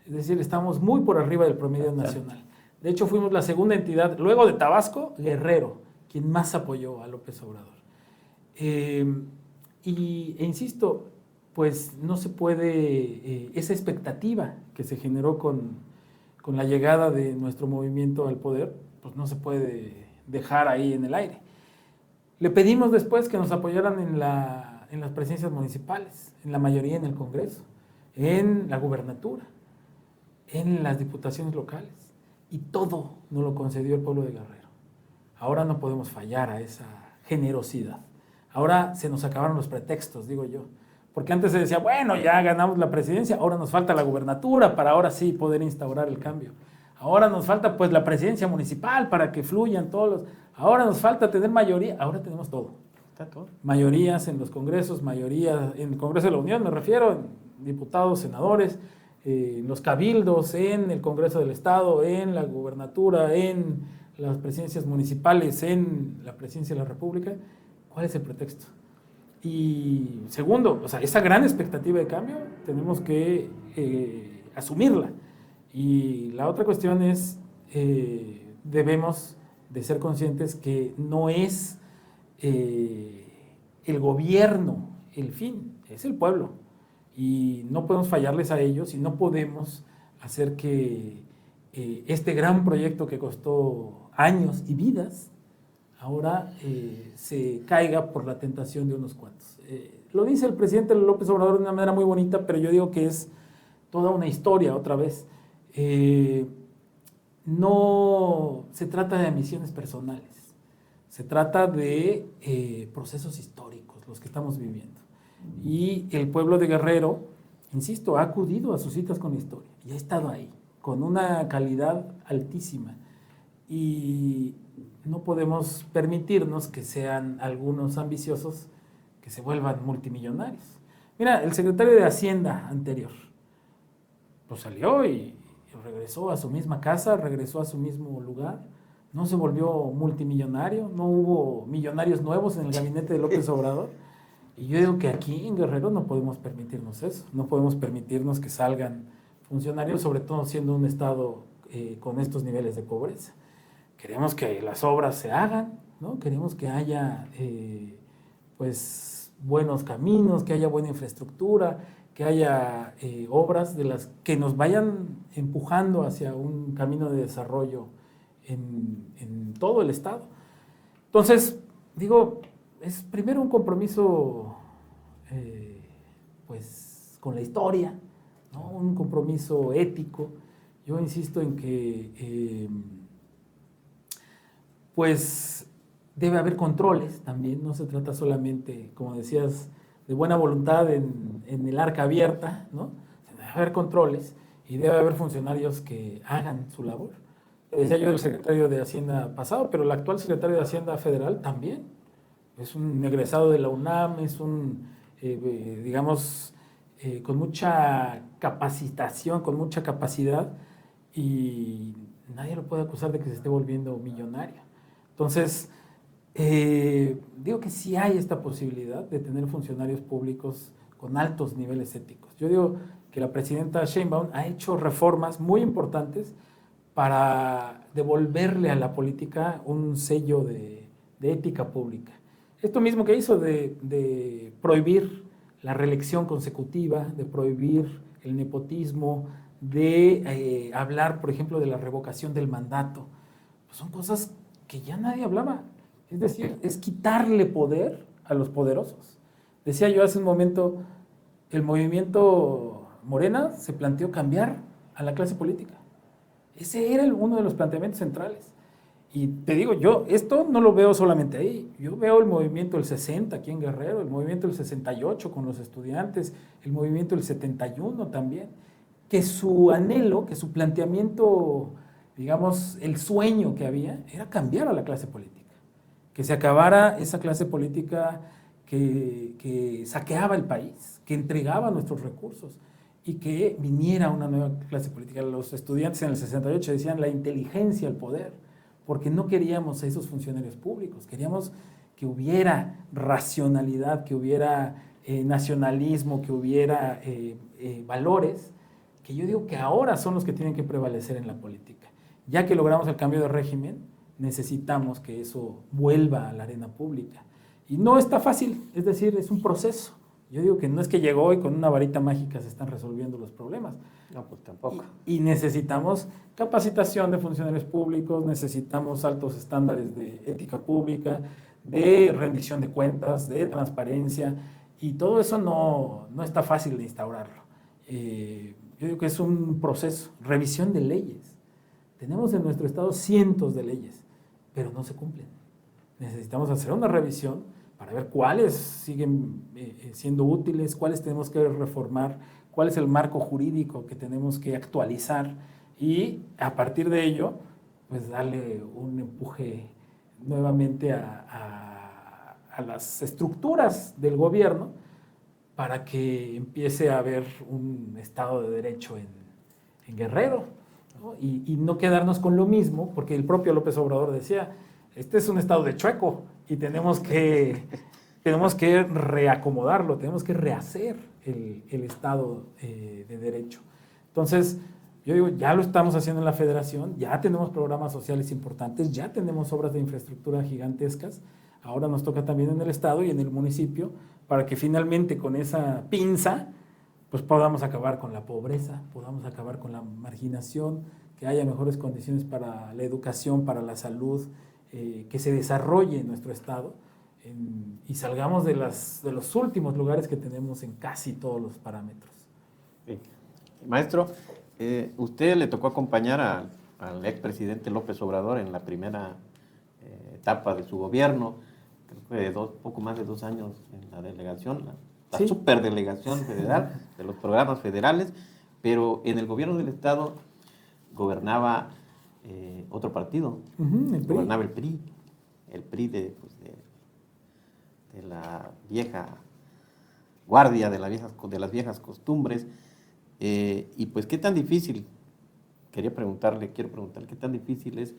Es decir, estamos muy por arriba del promedio nacional. De hecho, fuimos la segunda entidad, luego de Tabasco, Guerrero, quien más apoyó a López Obrador. Insisto, pues no se puede, esa expectativa que se generó con la llegada de nuestro movimiento al poder, pues no se puede dejar ahí en el aire. Le pedimos después que nos apoyaran en las presidencias municipales, en la mayoría en el Congreso, en la gubernatura, en las diputaciones locales, y todo nos lo concedió el pueblo de Guerrero. Ahora no podemos fallar a esa generosidad. Ahora se nos acabaron los pretextos, digo yo. Porque antes se decía, bueno, ya ganamos la presidencia, ahora nos falta la gubernatura para ahora sí poder instaurar el cambio. Ahora nos falta pues la presidencia municipal para que fluyan todos los... Ahora nos falta tener mayoría, ahora tenemos todo. Está todo. Mayorías en los congresos, mayoría en el Congreso de la Unión, me refiero, en diputados, senadores, en los cabildos, en el Congreso del Estado, en la gubernatura, en las presidencias municipales, en la presidencia de la República. ¿Cuál es el pretexto? Y segundo, esa gran expectativa de cambio tenemos que asumirla. Y la otra cuestión es, debemos de ser conscientes que no es el gobierno el fin, es el pueblo. Y no podemos fallarles a ellos y no podemos hacer que este gran proyecto que costó años y vidas ahora se caiga por la tentación de unos cuantos. Lo dice el presidente López Obrador de una manera muy bonita, pero yo digo que es toda una historia otra vez. No se trata de ambiciones personales, se trata de procesos históricos, los que estamos viviendo. Y el pueblo de Guerrero, insisto, ha acudido a sus citas con la historia y ha estado ahí, con una calidad altísima. Y no podemos permitirnos que sean algunos ambiciosos que se vuelvan multimillonarios. Mira, el secretario de Hacienda anterior, pues salió y regresó a su misma casa, regresó a su mismo lugar, no se volvió multimillonario, no hubo millonarios nuevos en el gabinete de López Obrador. Y yo digo que aquí en Guerrero no podemos permitirnos eso, no podemos permitirnos que salgan funcionarios, sobre todo siendo un estado con estos niveles de pobreza. Queremos que las obras se hagan, ¿no? Queremos que haya pues buenos caminos, que haya buena infraestructura, que haya obras de las que nos vayan empujando hacia un camino de desarrollo en todo el estado. Entonces, digo, es primero un compromiso pues con la historia, ¿no? Un compromiso ético. Yo insisto en que pues debe haber controles también, no se trata solamente, como decías, de buena voluntad en el arca abierta, ¿no? Debe haber controles y debe haber funcionarios que hagan su labor. Decía yo del secretario de Hacienda pasado, pero el actual secretario de Hacienda federal también. Es un egresado de la UNAM, es un, digamos, con mucha capacitación, con mucha capacidad, y nadie lo puede acusar de que se esté volviendo millonario. Entonces, digo que sí hay esta posibilidad de tener funcionarios públicos con altos niveles éticos. Yo digo que la presidenta Sheinbaum ha hecho reformas muy importantes para devolverle a la política un sello de ética pública. Esto mismo que hizo de prohibir la reelección consecutiva, de prohibir el nepotismo, de hablar, por ejemplo, de la revocación del mandato, pues son cosas que ya nadie hablaba. Es decir, es quitarle poder a los poderosos. Decía yo hace un momento, el movimiento Morena se planteó cambiar a la clase política. Ese era uno de los planteamientos centrales. Y te digo, yo esto no lo veo solamente ahí. Yo veo el movimiento del 60 aquí en Guerrero, el movimiento del 68 con los estudiantes, el movimiento del 71 también, que su anhelo, que su planteamiento, digamos, el sueño que había, era cambiar a la clase política. Que se acabara esa clase política que saqueaba el país, que entregaba nuestros recursos, y que viniera una nueva clase política. Los estudiantes en el 68 decían la inteligencia al poder, porque no queríamos a esos funcionarios públicos, queríamos que hubiera racionalidad, que hubiera nacionalismo, que hubiera valores, que yo digo que ahora son los que tienen que prevalecer en la política. Ya que logramos el cambio de régimen, necesitamos que eso vuelva a la arena pública. Y no está fácil, es decir, es un proceso. Yo digo que no es que llegó y con una varita mágica se están resolviendo los problemas. No, pues tampoco. Y necesitamos capacitación de funcionarios públicos, necesitamos altos estándares de ética pública, de rendición de cuentas, de transparencia, y todo eso no está fácil de instaurarlo. Yo digo que es un proceso, revisión de leyes. Tenemos en nuestro estado cientos de leyes, pero no se cumplen. Necesitamos hacer una revisión para ver cuáles siguen siendo útiles, cuáles tenemos que reformar, cuál es el marco jurídico que tenemos que actualizar, y a partir de ello, pues darle un empuje nuevamente a las estructuras del gobierno para que empiece a haber un Estado de Derecho en Guerrero, ¿no? Y no quedarnos con lo mismo, porque el propio López Obrador decía, este es un estado de chueco y tenemos que reacomodarlo, tenemos que rehacer el Estado de Derecho. Entonces, Yo digo, ya lo estamos haciendo en la federación, ya tenemos programas sociales importantes, ya tenemos obras de infraestructura gigantescas, ahora nos toca también en el estado y en el municipio, para que finalmente con esa pinza, pues podamos acabar con la pobreza, podamos acabar con la marginación, que haya mejores condiciones para la educación, para la salud, que se desarrolle en nuestro estado y salgamos de los últimos lugares que tenemos en casi todos los parámetros. Sí. Maestro, usted le tocó acompañar al expresidente López Obrador en la primera etapa de su gobierno, creo que poco más de 2 años en la delegación, la Sí. superdelegación federal de los programas federales, pero en el gobierno del estado gobernaba otro partido, El PRI. gobernaba el PRI de la vieja guardia, de las viejas costumbres. Y pues, ¿qué tan difícil? Quiero preguntarle, ¿qué tan difícil es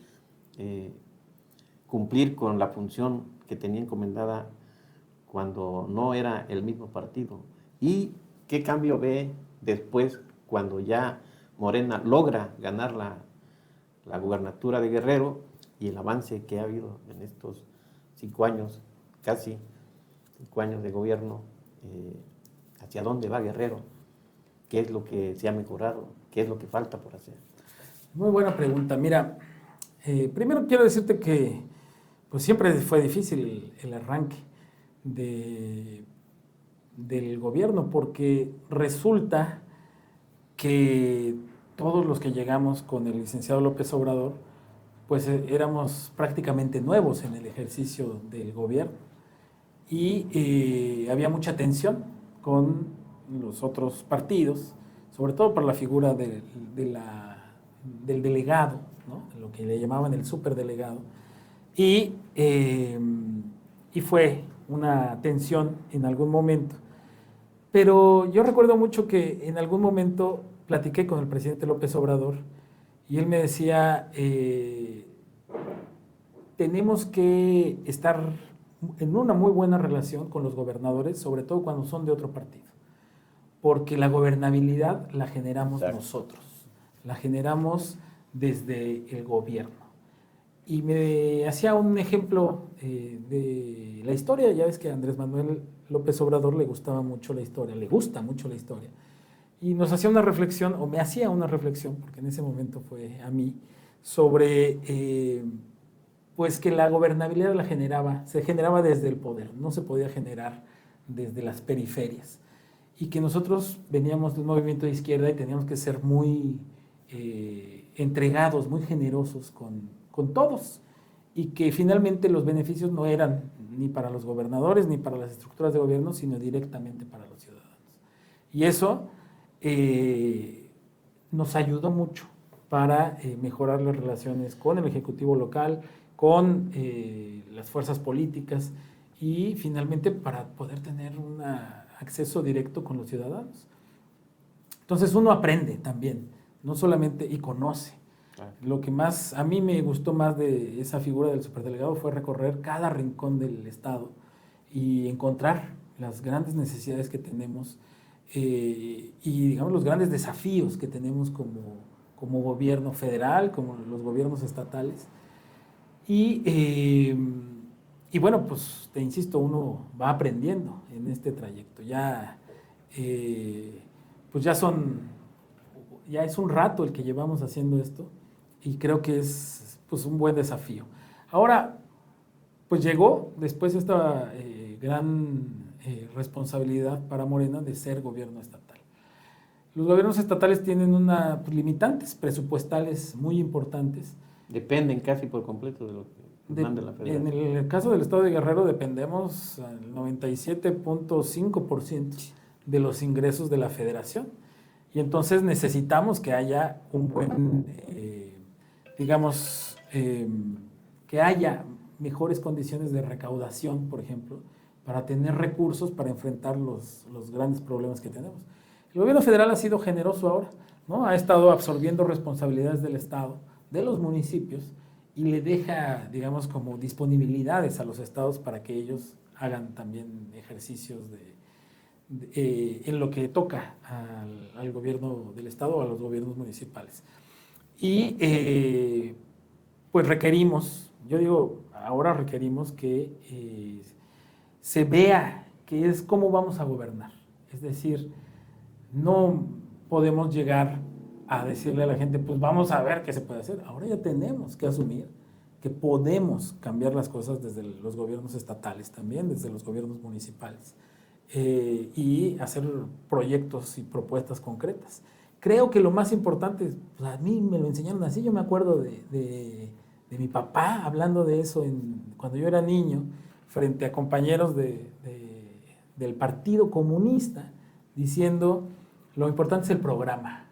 cumplir con la función que tenía encomendada cuando no era el mismo partido? ¿Y qué cambio ve después cuando ya Morena logra ganar la gubernatura de Guerrero y el avance que ha habido en estos 5 años, casi 5 años de gobierno? ¿Hacia dónde va Guerrero? ¿Qué es lo que se ha mejorado? ¿Qué es lo que falta por hacer? Muy buena pregunta. Mira, primero quiero decirte que pues siempre fue difícil el arranque del gobierno, porque resulta que todos los que llegamos con el licenciado López Obrador, pues éramos prácticamente nuevos en el ejercicio del gobierno y había mucha tensión con los otros partidos, sobre todo por la figura del delegado, ¿no? Lo que le llamaban el superdelegado, y fue una tensión en algún momento. Pero yo recuerdo mucho que en algún momento platiqué con el presidente López Obrador y él me decía, tenemos que estar en una muy buena relación con los gobernadores, sobre todo cuando son de otro partido, porque la gobernabilidad la generamos nosotros, la generamos desde el gobierno. Y me hacía un ejemplo de la historia. Ya ves que a Andrés Manuel López Obrador le gustaba mucho la historia, le gusta mucho la historia. Y nos hacía una reflexión, o me hacía una reflexión, porque en ese momento fue a mí, sobre pues que la gobernabilidad se generaba desde el poder, no se podía generar desde las periferias. Y que nosotros veníamos de un movimiento de izquierda y teníamos que ser muy entregados, muy generosos con todos, y que finalmente los beneficios no eran ni para los gobernadores ni para las estructuras de gobierno, sino directamente para los ciudadanos. Y eso nos ayudó mucho para mejorar las relaciones con el Ejecutivo local, con las fuerzas políticas y finalmente para poder tener un acceso directo con los ciudadanos. Entonces uno aprende también, no solamente, y conoce. Lo que más a mí me gustó más de esa figura del superdelegado fue recorrer cada rincón del estado y encontrar las grandes necesidades que tenemos y digamos los grandes desafíos que tenemos como gobierno federal, como los gobiernos estatales. Y bueno, pues te insisto, uno va aprendiendo en este trayecto. Pues ya es un rato el que llevamos haciendo esto. Y creo que es pues, un buen desafío. Ahora, pues llegó después esta gran responsabilidad para Morena de ser gobierno estatal. Los gobiernos estatales tienen limitantes presupuestales muy importantes. Dependen casi por completo de lo que manda la federación. En el caso del estado de Guerrero dependemos al 97.5% de los ingresos de la federación. Y entonces necesitamos que haya un buen... que haya mejores condiciones de recaudación, por ejemplo, para tener recursos para enfrentar los grandes problemas que tenemos. El gobierno federal ha sido generoso ahora, ¿no? Ha estado absorbiendo responsabilidades del Estado, de los municipios, y le deja, digamos, como disponibilidades a los estados para que ellos hagan también ejercicios en lo que toca al gobierno del Estado o a los gobiernos municipales. Y pues requerimos, yo digo, ahora requerimos que se vea que es cómo vamos a gobernar. Es decir, no podemos llegar a decirle a la gente, pues vamos a ver qué se puede hacer. Ahora ya tenemos que asumir que podemos cambiar las cosas desde los gobiernos estatales también, desde los gobiernos municipales, y hacer proyectos y propuestas concretas. Creo que lo más importante, pues a mí me lo enseñaron así, yo me acuerdo de mi papá hablando de eso cuando yo era niño, frente a compañeros del Partido Comunista, diciendo, lo importante es el programa.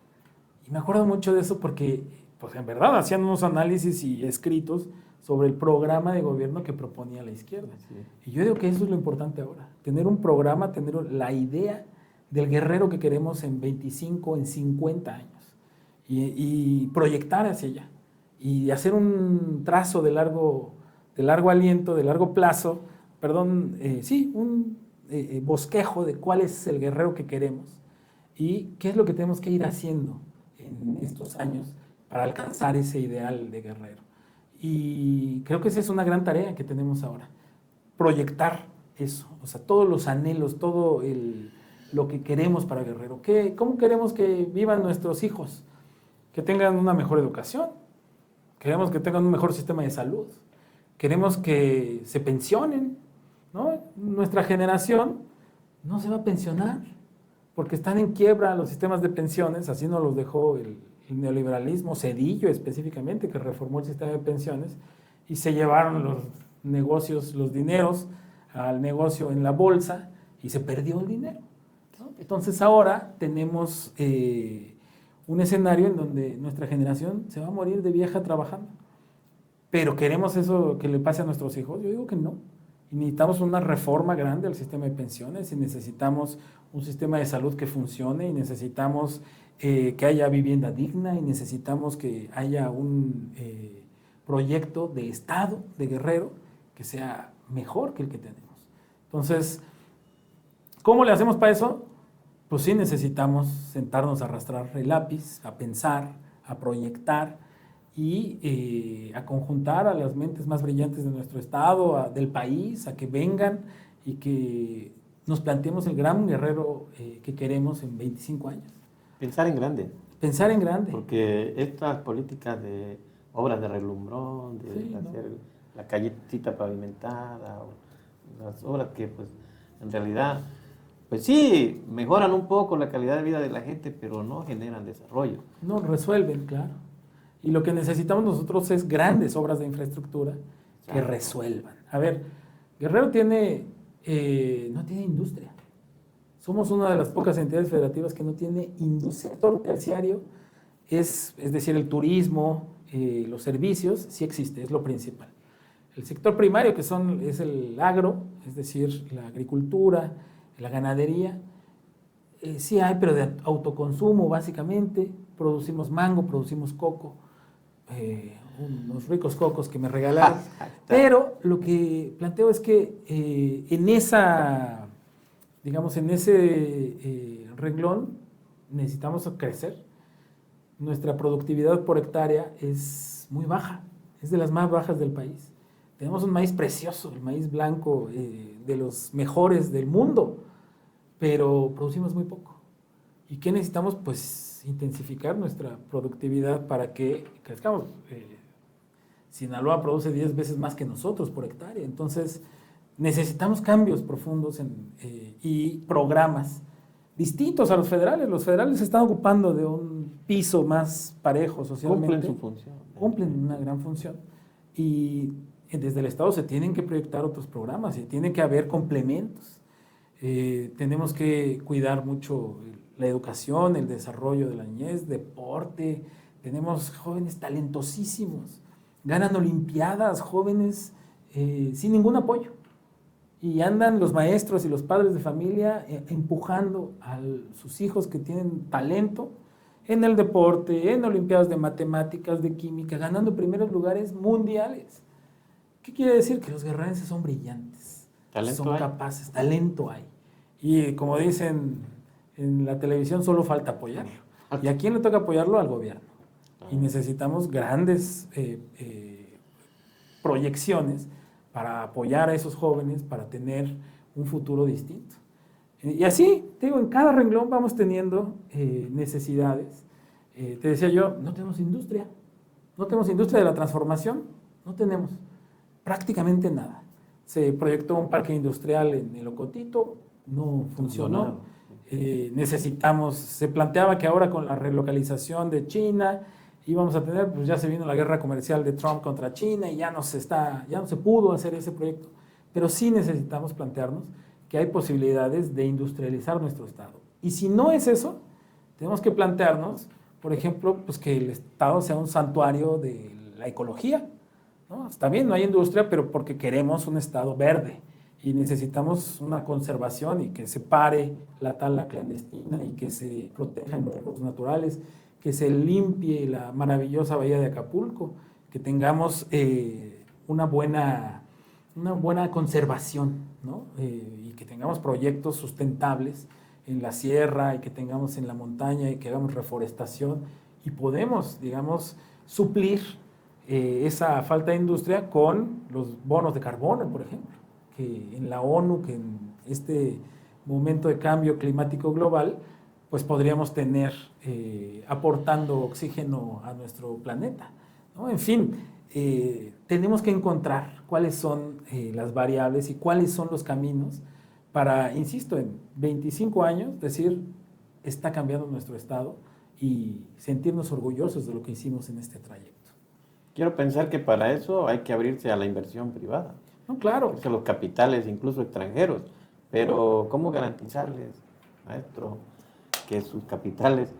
Y me acuerdo mucho de eso porque, pues en verdad, hacían unos análisis y escritos sobre el programa de gobierno que proponía la izquierda. Sí. Y yo digo que eso es lo importante ahora, tener un programa, tener la idea del Guerrero que queremos en 25, en 50 años, y proyectar hacia allá, y hacer un trazo de largo aliento, de largo plazo, un bosquejo de cuál es el Guerrero que queremos y qué es lo que tenemos que ir haciendo en estos años para alcanzar ese ideal de Guerrero. Y creo que esa es una gran tarea que tenemos ahora, proyectar eso, o sea, todos los anhelos, todo lo que queremos para Guerrero. ¿Cómo queremos que vivan nuestros hijos? Que tengan una mejor educación, queremos que tengan un mejor sistema de salud, queremos que se pensionen, ¿no? Nuestra generación no se va a pensionar porque están en quiebra los sistemas de pensiones, así nos los dejó el neoliberalismo, Zedillo específicamente, que reformó el sistema de pensiones, y se llevaron los negocios, los dineros al negocio en la bolsa y se perdió el dinero, ¿no? Entonces ahora tenemos un escenario en donde nuestra generación se va a morir de vieja trabajando. ¿Pero queremos eso que le pase a nuestros hijos? Yo digo que no. Y necesitamos una reforma grande al sistema de pensiones, y necesitamos un sistema de salud que funcione, y necesitamos que haya vivienda digna, y necesitamos que haya un proyecto de Estado de Guerrero que sea mejor que el que tenemos. Entonces, ¿cómo le hacemos para eso? Pues sí necesitamos sentarnos a arrastrar el lápiz, a pensar, a proyectar y a conjuntar a las mentes más brillantes de nuestro estado, del país, a que vengan y que nos planteemos el gran Guerrero que queremos en 25 años. Pensar en grande. Pensar en grande. Porque estas políticas de obras de relumbrón, de hacer la callecita pavimentada, o las obras que pues en realidad, pues sí, mejoran un poco la calidad de vida de la gente, pero no generan desarrollo. No resuelven, claro. Y lo que necesitamos nosotros es grandes obras de infraestructura que resuelvan. A ver, Guerrero no tiene industria. Somos una de las pocas entidades federativas que no tiene industria. El sector terciario, es decir, el turismo, los servicios, sí existe, es lo principal. El sector primario, que es el agro, es decir, la agricultura, la ganadería, sí hay, pero de autoconsumo básicamente. Producimos mango, producimos coco, unos ricos cocos que me regalaron. Pero lo que planteo es que en ese renglón necesitamos crecer. Nuestra productividad por hectárea es muy baja, es de las más bajas del país. Tenemos un maíz precioso, el maíz blanco, de los mejores del mundo, pero producimos muy poco. ¿Y qué necesitamos? Pues intensificar nuestra productividad para que crezcamos. Sinaloa produce 10 veces más que nosotros por hectárea, entonces necesitamos cambios profundos y programas distintos a los federales. Los federales se están ocupando de un piso más parejo socialmente. Cumplen su función. Cumplen una gran función. Y desde el Estado se tienen que proyectar otros programas y tiene que haber complementos. Tenemos que cuidar mucho la educación, el desarrollo de la niñez, deporte. Tenemos jóvenes talentosísimos, ganan olimpiadas, jóvenes sin ningún apoyo. Y andan los maestros y los padres de familia empujando a sus hijos que tienen talento en el deporte, en olimpiadas de matemáticas, de química, ganando primeros lugares mundiales. ¿Qué quiere decir? Que los guerrerenses son brillantes, son capaces, talento hay. Y como dicen en la televisión, solo falta apoyarlo. ¿Y a quién le toca apoyarlo? Al gobierno. Y necesitamos grandes proyecciones para apoyar a esos jóvenes, para tener un futuro distinto. Y así, te digo, en cada renglón vamos teniendo necesidades. Te decía yo, no tenemos industria. No tenemos industria de la transformación. No tenemos prácticamente nada. Se proyectó un parque industrial en el Ocotito, no funcionó. Se planteaba que ahora con la relocalización de China íbamos a tener, pues ya se vino la guerra comercial de Trump contra China y ya no se pudo hacer ese proyecto. Pero sí necesitamos plantearnos que hay posibilidades de industrializar nuestro estado. Y si no es eso, tenemos que plantearnos, por ejemplo, pues que el estado sea un santuario de la ecología, ¿no? Está bien, no hay industria, pero porque queremos un estado verde y necesitamos una conservación y que se pare la tala clandestina y que se protejan los recursos naturales, que se limpie la maravillosa bahía de Acapulco, que tengamos una buena conservación, ¿no? Y que tengamos proyectos sustentables en la sierra y que tengamos en la montaña y que hagamos reforestación y podemos, digamos, suplir esa falta de industria con los bonos de carbono, por ejemplo, que en la ONU, que en este momento de cambio climático global, pues podríamos tener aportando oxígeno a nuestro planeta, ¿no? En fin, tenemos que encontrar cuáles son las variables y cuáles son los caminos para, insisto, en 25 años decir, está cambiando nuestro estado y sentirnos orgullosos de lo que hicimos en este trayecto. Quiero pensar que para eso hay que abrirse a la inversión privada. No, claro. A los capitales, incluso extranjeros. Pero ¿cómo garantizarles, maestro, que sus capitales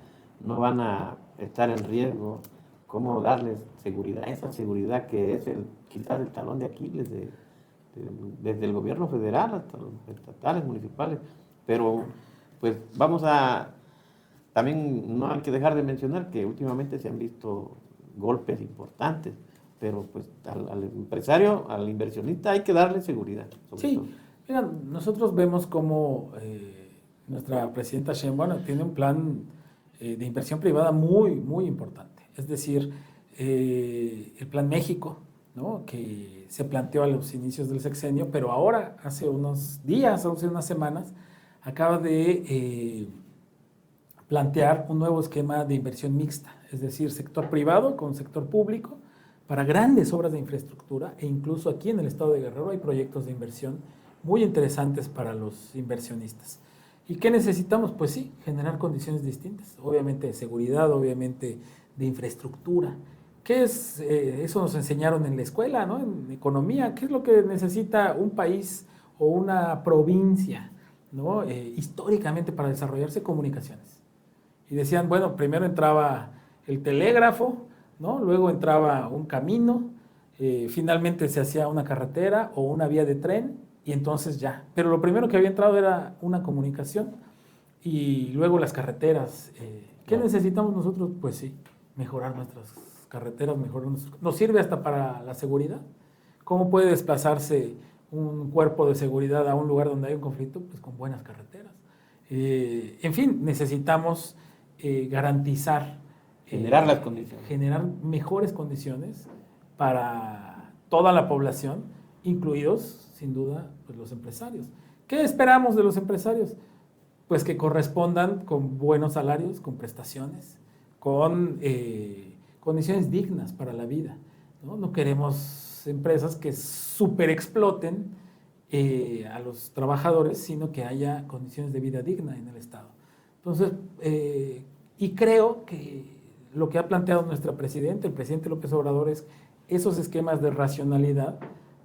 no van a estar en riesgo? ¿Cómo darles seguridad? Esa seguridad que es quizás el talón de Aquiles desde el gobierno federal hasta los estatales, municipales. Pero pues también no hay que dejar de mencionar que últimamente se han visto golpes importantes, pero pues al empresario, al inversionista hay que darle seguridad. Sí, mira, nosotros vemos como nuestra presidenta Sheinbaum tiene un plan de inversión privada muy, muy importante. Es decir, el Plan México, ¿no? Que se planteó a los inicios del sexenio, pero ahora, hace unos días, hace unas semanas, acaba de plantear un nuevo esquema de inversión mixta, es decir, sector privado con sector público, para grandes obras de infraestructura, e incluso aquí en el estado de Guerrero hay proyectos de inversión muy interesantes para los inversionistas. ¿Y qué necesitamos? Pues sí, generar condiciones distintas, obviamente de seguridad, obviamente de infraestructura. ¿Qué es? Eso nos enseñaron en la escuela, ¿no? En economía. ¿Qué es lo que necesita un país o una provincia, ¿no? Históricamente para desarrollarse? Comunicaciones. Y decían, bueno, primero entraba el telégrafo, ¿no? Luego entraba un camino, finalmente se hacía una carretera o una vía de tren y entonces ya. Pero lo primero que había entrado era una comunicación y luego las carreteras. ¿Qué necesitamos nosotros? Pues sí, mejorar nuestras carreteras, nos sirve hasta para la seguridad. ¿Cómo puede desplazarse un cuerpo de seguridad a un lugar donde hay un conflicto? Pues con buenas carreteras. En fin, necesitamos garantizar, generar las condiciones. Generar mejores condiciones para toda la población, incluidos, sin duda, pues los empresarios. ¿Qué esperamos de los empresarios? Pues que correspondan con buenos salarios, con prestaciones, con condiciones dignas para la vida, ¿no? No queremos empresas que superexploten a los trabajadores, sino que haya condiciones de vida digna en el Estado. Entonces, y creo que lo que ha planteado nuestra presidenta, el presidente López Obrador, es esos esquemas de racionalidad,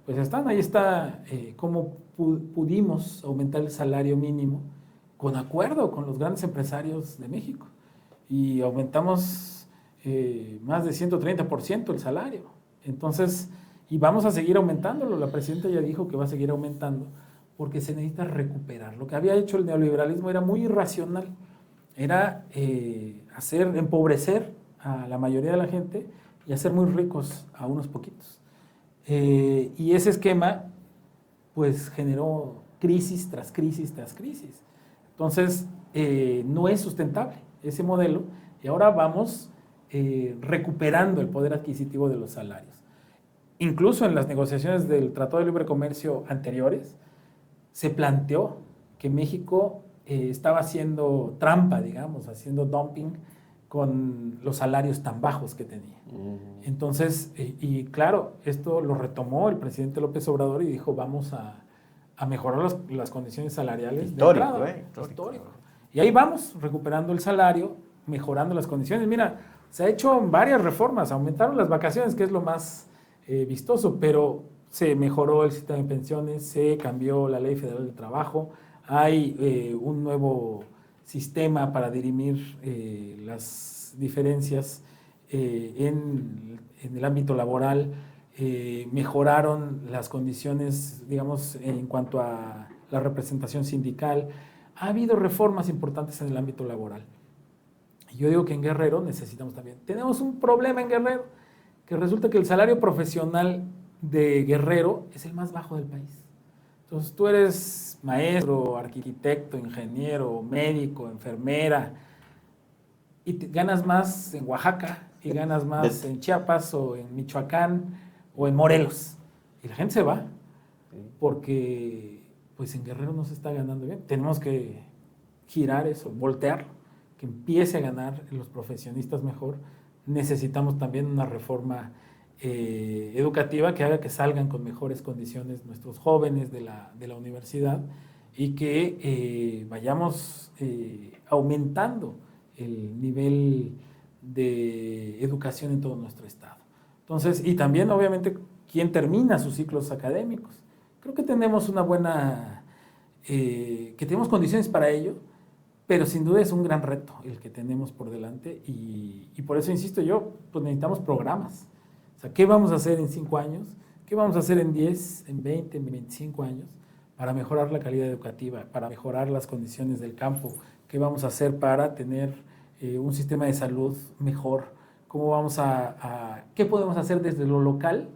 pues están, ahí está cómo pudimos aumentar el salario mínimo con acuerdo con los grandes empresarios de México y aumentamos más de 130% el salario. Entonces, y vamos a seguir aumentándolo, la presidenta ya dijo que va a seguir aumentando porque se necesita recuperar. Lo que había hecho el neoliberalismo era muy irracional, era empobrecer a la mayoría de la gente y hacer muy ricos a unos poquitos. Y ese esquema pues generó crisis tras crisis tras crisis. Entonces, no es sustentable ese modelo y ahora vamos recuperando el poder adquisitivo de los salarios. Incluso en las negociaciones del Tratado de Libre Comercio anteriores, se planteó que México estaba haciendo trampa, digamos, haciendo dumping con los salarios tan bajos que tenía. Entonces, y claro, esto lo retomó el presidente López Obrador y dijo, vamos a mejorar las condiciones salariales. Histórico, histórico. Y ahí vamos, recuperando el salario, mejorando las condiciones. Mira, se ha hecho varias reformas, aumentaron las vacaciones, que es lo más vistoso, pero se mejoró el sistema de pensiones, se cambió la Ley Federal del Trabajo, hay un nuevo sistema para dirimir las diferencias en el ámbito laboral, mejoraron las condiciones, digamos, en cuanto a la representación sindical. Ha habido reformas importantes en el ámbito laboral. Yo digo que en Guerrero necesitamos también. Tenemos un problema en Guerrero, que resulta que el salario profesional de Guerrero es el más bajo del país. Entonces tú eres maestro, arquitecto, ingeniero, médico, enfermera, y ganas más en Oaxaca, y ganas más en Chiapas, o en Michoacán, o en Morelos. Y la gente se va, porque pues en Guerrero no se está ganando bien. Tenemos que girar eso, voltearlo, que empiece a ganar los profesionistas mejor. Necesitamos también una reforma educativa que haga que salgan con mejores condiciones nuestros jóvenes de la universidad y que vayamos aumentando el nivel de educación en todo nuestro estado. Entonces, y también obviamente quien termina sus ciclos académicos. Creo que tenemos una buena, que tenemos condiciones para ello, pero sin duda es un gran reto el que tenemos por delante y por eso insisto yo, pues necesitamos programas. O sea, ¿qué vamos a hacer en 5 años? ¿Qué vamos a hacer en 10, en 20, en 25 años para mejorar la calidad educativa, para mejorar las condiciones del campo? ¿Qué vamos a hacer para tener un sistema de salud mejor? ¿Cómo vamos qué podemos hacer desde lo local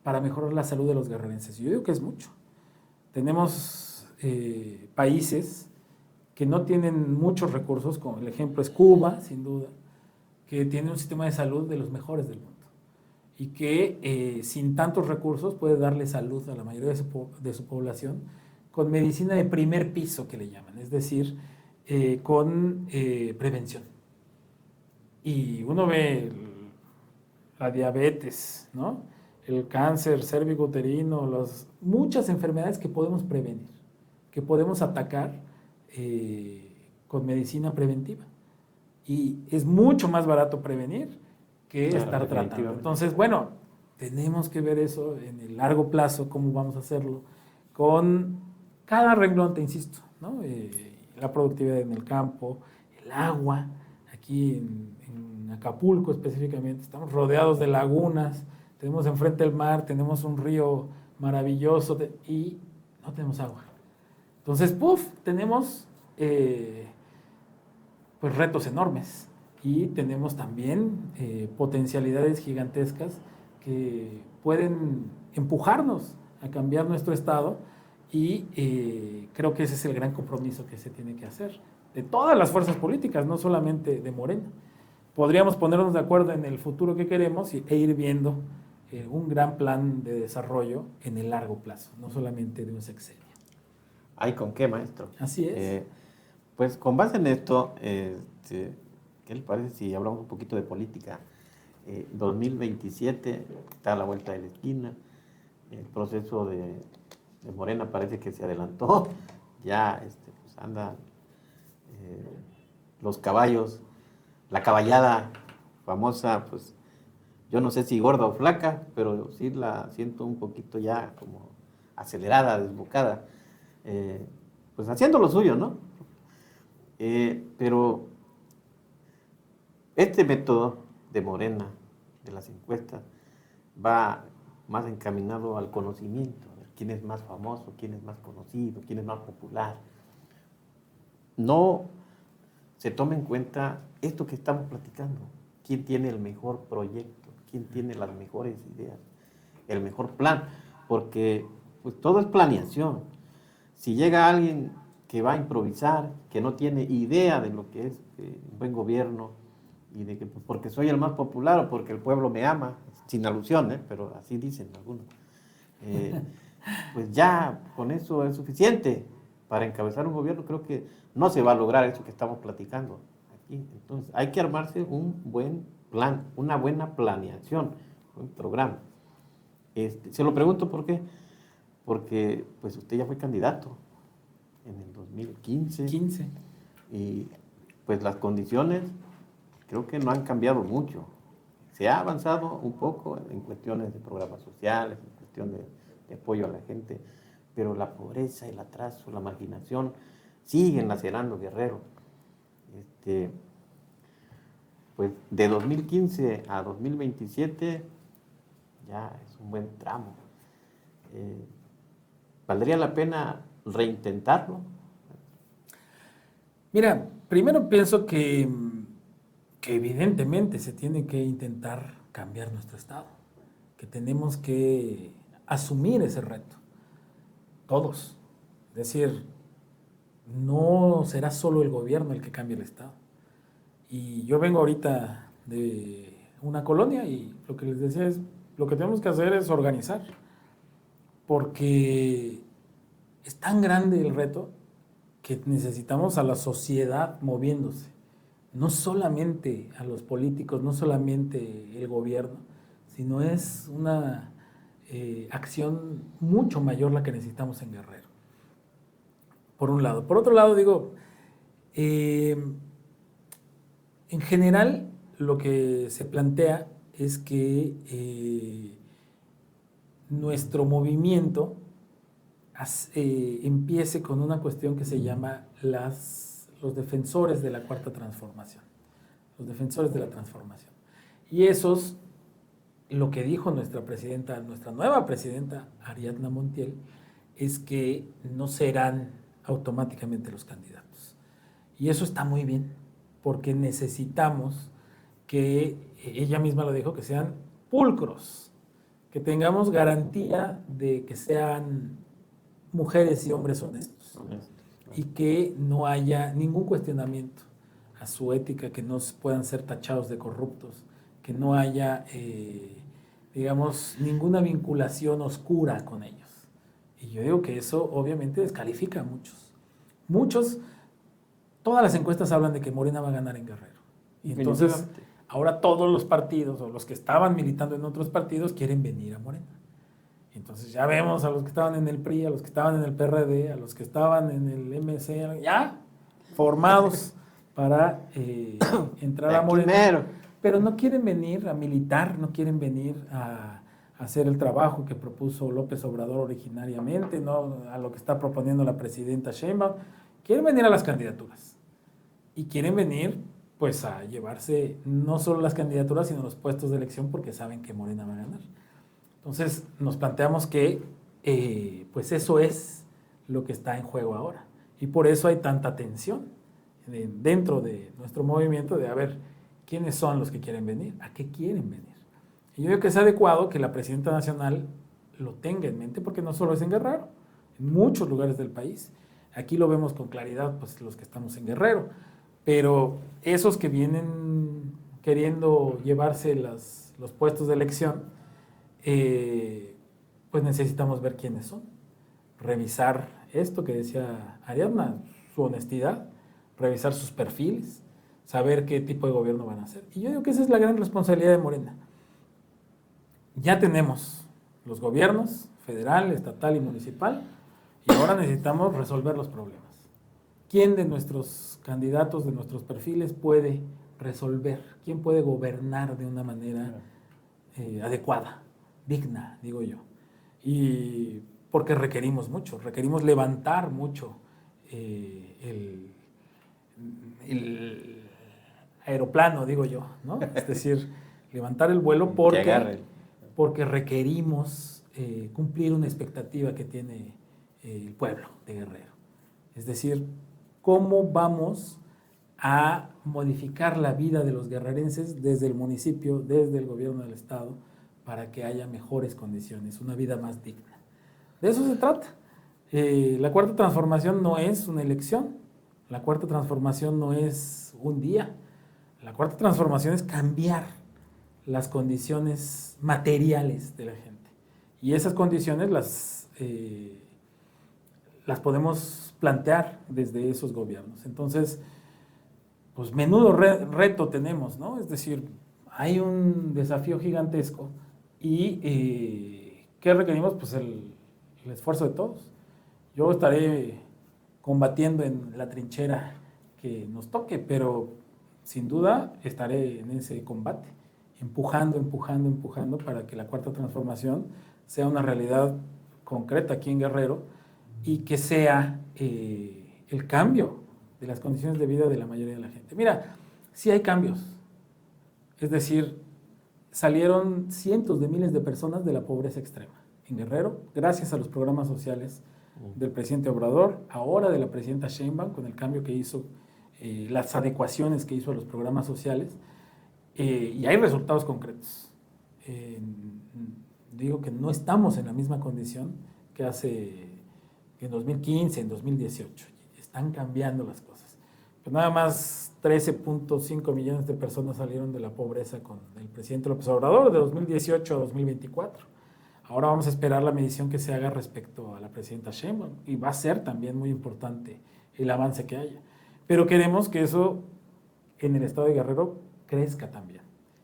para mejorar la salud de los guerrerenses? Yo digo que es mucho. Tenemos países que no tienen muchos recursos, como el ejemplo es Cuba, sin duda, que tiene un sistema de salud de los mejores del mundo y que sin tantos recursos puede darle salud a la mayoría de su población con medicina de primer piso, que le llaman, es decir, con prevención. Y uno ve la diabetes, ¿no? El cáncer cérvico-uterino, muchas enfermedades que podemos prevenir, que podemos atacar con medicina preventiva. Y es mucho más barato prevenir que estar tratando. Entonces, bueno, tenemos que ver eso en el largo plazo, cómo vamos a hacerlo, con cada renglón, te insisto, ¿no? La productividad en el campo, el agua, aquí en Acapulco específicamente, estamos rodeados de lagunas, tenemos enfrente el mar, tenemos un río maravilloso y no tenemos agua. Entonces, tenemos pues retos enormes y tenemos también potencialidades gigantescas que pueden empujarnos a cambiar nuestro estado y creo que ese es el gran compromiso que se tiene que hacer de todas las fuerzas políticas, no solamente de Morena. Podríamos ponernos de acuerdo en el futuro que queremos e ir viendo un gran plan de desarrollo en el largo plazo, no solamente de un sexenio. ¿Hay con qué, maestro? Así es. Pues con base en esto, ¿qué le parece si hablamos un poquito de política? 2027 está a la vuelta de la esquina, el proceso de Morena parece que se adelantó, ya pues andan los caballos, la caballada famosa, pues yo no sé si gorda o flaca, pero sí la siento un poquito ya como acelerada, desbocada, pues haciendo lo suyo, ¿no? Pero este método de Morena, de las encuestas, va más encaminado al conocimiento, a ver quién es más famoso, quién es más conocido, quién es más popular. No se toma en cuenta esto que estamos platicando, quién tiene el mejor proyecto, quién tiene las mejores ideas, el mejor plan, porque pues todo es planeación. si llega alguien que va a improvisar, que no tiene idea de lo que es un buen gobierno, y de que pues, porque soy el más popular o porque el pueblo me ama, sin alusión, pero así dicen algunos, pues ya con eso es suficiente para encabezar un gobierno. Creo que no se va a lograr eso que estamos platicando aquí. Entonces hay que armarse un buen plan, una buena planeación, un programa. Se lo pregunto por qué, porque pues usted ya fue candidato en el 2015 y pues las condiciones creo que no han cambiado mucho. Se ha avanzado un poco en cuestiones de programas sociales, en cuestiones de apoyo a la gente, pero la pobreza, el atraso, la marginación siguen lacerando Guerrero. Pues de 2015 a 2027 ya es un buen tramo. ¿Valdría la pena reintentarlo? Mira, primero pienso que evidentemente se tiene que intentar cambiar nuestro estado, que tenemos que asumir ese reto, todos. Es decir, no será solo el gobierno el que cambie el estado. Y yo vengo ahorita de una colonia y lo que les decía es, lo que tenemos que hacer es organizar, porque es tan grande el reto que necesitamos a la sociedad moviéndose, no solamente a los políticos, no solamente el gobierno, sino es una acción mucho mayor la que necesitamos en Guerrero, por un lado. Por otro lado, digo, en general lo que se plantea es que nuestro movimiento empiece con una cuestión que se llama los defensores de la Cuarta Transformación. Los defensores de la transformación. Y esos, lo que dijo nuestra nueva presidenta, Ariadna Montiel, es que no serán automáticamente los candidatos. Y eso está muy bien, porque necesitamos que, ella misma lo dijo, que sean pulcros, que tengamos garantía de que sean mujeres y hombres honestos y que no haya ningún cuestionamiento a su ética, que no puedan ser tachados de corruptos, que no haya, digamos, ninguna vinculación oscura con ellos. Y yo digo que eso obviamente descalifica a muchos. Muchos, todas las encuestas hablan de que Morena va a ganar en Guerrero. Y entonces ahora todos los partidos o los que estaban militando en otros partidos quieren venir a Morena. Entonces ya vemos a los que estaban en el PRI, a los que estaban en el PRD, a los que estaban en el MC, ya formados para entrar a Morena. Pero no quieren venir a militar, no quieren venir a hacer el trabajo que propuso López Obrador originariamente, no a lo que está proponiendo la presidenta Sheinbaum. Quieren venir a las candidaturas. Y quieren venir pues a llevarse no solo las candidaturas, sino los puestos de elección, porque saben que Morena va a ganar. Entonces nos planteamos que pues eso es lo que está en juego ahora. Y por eso hay tanta tensión dentro de nuestro movimiento de a ver quiénes son los que quieren venir, a qué quieren venir. Y yo creo que es adecuado que la presidenta nacional lo tenga en mente, porque no solo es en Guerrero, en muchos lugares del país. Aquí lo vemos con claridad, pues los que estamos en Guerrero, pero esos que vienen queriendo llevarse los puestos de elección, pues necesitamos ver quiénes son, revisar esto que decía Ariadna, su honestidad, revisar sus perfiles, saber qué tipo de gobierno van a hacer. Y yo digo que esa es la gran responsabilidad de Morena. Ya tenemos los gobiernos federal, estatal y municipal, y ahora necesitamos resolver los problemas. ¿Quién de nuestros candidatos, de nuestros perfiles puede resolver? ¿Quién puede gobernar de una manera adecuada, digna, digo yo? Y porque requerimos mucho, requerimos levantar mucho el aeroplano, digo yo, ¿no? Es decir, levantar el vuelo porque requerimos cumplir una expectativa que tiene el pueblo de Guerrero. Es decir, cómo vamos a modificar la vida de los guerrerenses desde el municipio, desde el gobierno del estado, para que haya mejores condiciones, una vida más digna. De eso se trata. La cuarta transformación no es una elección, la cuarta transformación no es un día, la cuarta transformación es cambiar las condiciones materiales de la gente. Y esas condiciones las podemos plantear desde esos gobiernos. Entonces, pues menudo reto tenemos, ¿no? Es decir, hay un desafío gigantesco y ¿qué requerimos? Pues el esfuerzo de todos. Yo estaré combatiendo en la trinchera que nos toque, pero sin duda estaré en ese combate, empujando para que la cuarta transformación sea una realidad concreta aquí en Guerrero y que sea el cambio de las condiciones de vida de la mayoría de la gente. Mira, sí hay cambios, es decir, salieron cientos de miles de personas de la pobreza extrema en Guerrero, gracias a los programas sociales del presidente Obrador, ahora de la presidenta Sheinbaum, con el cambio que hizo, las adecuaciones que hizo a los programas sociales, y hay resultados concretos. Digo que no estamos en la misma condición que en 2015, en 2018. Están cambiando las cosas. Pues nada más 13.5 millones de personas salieron de la pobreza con el presidente López Obrador de 2018 a 2024. Ahora vamos a esperar la medición que se haga respecto a la presidenta Sheinbaum y va a ser también muy importante el avance que haya. Pero queremos que eso en el estado de Guerrero crezca también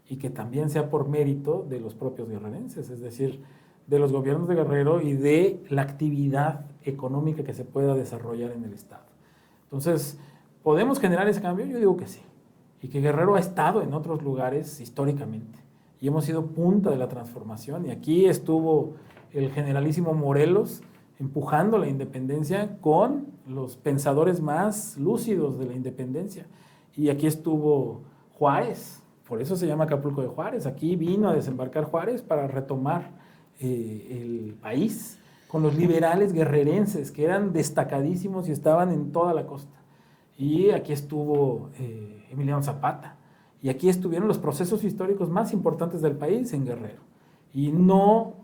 y que también sea por mérito de los propios guerrerenses, es decir, de los gobiernos de Guerrero y de la actividad económica que se pueda desarrollar en el estado. Entonces, ¿podemos generar ese cambio? Yo digo que sí. Y que Guerrero ha estado en otros lugares históricamente y hemos sido punta de la transformación y aquí estuvo el generalísimo Morelos empujando la independencia con los pensadores más lúcidos de la independencia. Y aquí estuvo Juárez, por eso se llama Acapulco de Juárez. Aquí vino a desembarcar Juárez para retomar el país con los liberales guerrerenses que eran destacadísimos y estaban en toda la costa. Y aquí estuvo Emiliano Zapata. Y aquí estuvieron los procesos históricos más importantes del país en Guerrero. Y no,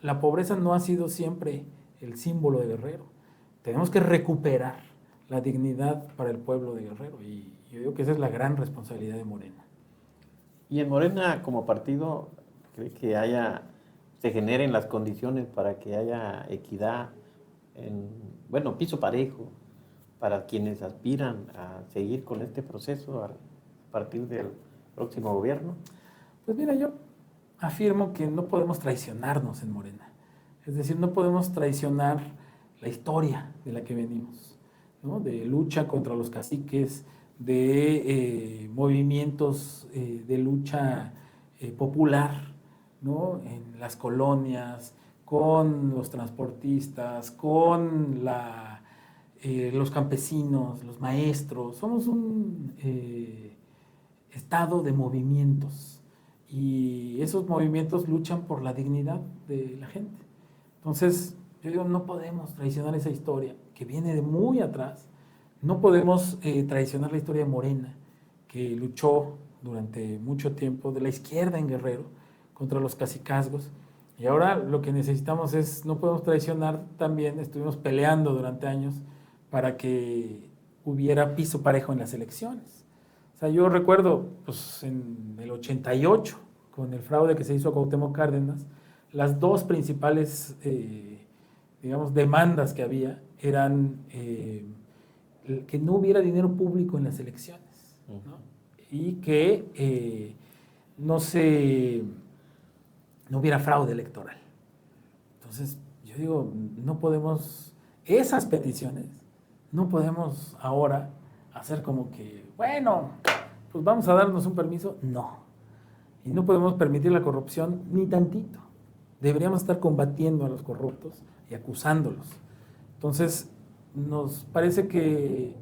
la pobreza no ha sido siempre el símbolo de Guerrero. Tenemos que recuperar la dignidad para el pueblo de Guerrero. Y yo digo que esa es la gran responsabilidad de Morena. Y en Morena, como partido, ¿cree que se generen las condiciones para que haya equidad, piso parejo, para quienes aspiran a seguir con este proceso a partir del próximo gobierno? Pues mira, yo afirmo que no podemos traicionarnos en Morena. Es decir, no podemos traicionar la historia de la que venimos, ¿no? De lucha contra los caciques, de movimientos de lucha popular, ¿no? En las colonias, con los transportistas, con los campesinos, los maestros. Somos un estado de movimientos y esos movimientos luchan por la dignidad de la gente. Entonces, yo digo, no podemos traicionar esa historia que viene de muy atrás. No podemos traicionar la historia de Morena, que luchó durante mucho tiempo de la izquierda en Guerrero contra los cacicazgos. Y ahora lo que necesitamos no podemos traicionar también, estuvimos peleando durante años para que hubiera piso parejo en las elecciones. O sea, yo recuerdo, pues en el 88, con el fraude que se hizo a Cuauhtémoc Cárdenas, las dos principales, demandas que había eran que no hubiera dinero público en las elecciones, ¿no? Y que no hubiera fraude electoral. Entonces, yo digo, no podemos, esas peticiones, no podemos ahora hacer como que, bueno, pues vamos a darnos un permiso. No. Y no podemos permitir la corrupción ni tantito. Deberíamos estar combatiendo a los corruptos y acusándolos. Entonces, nos parece que,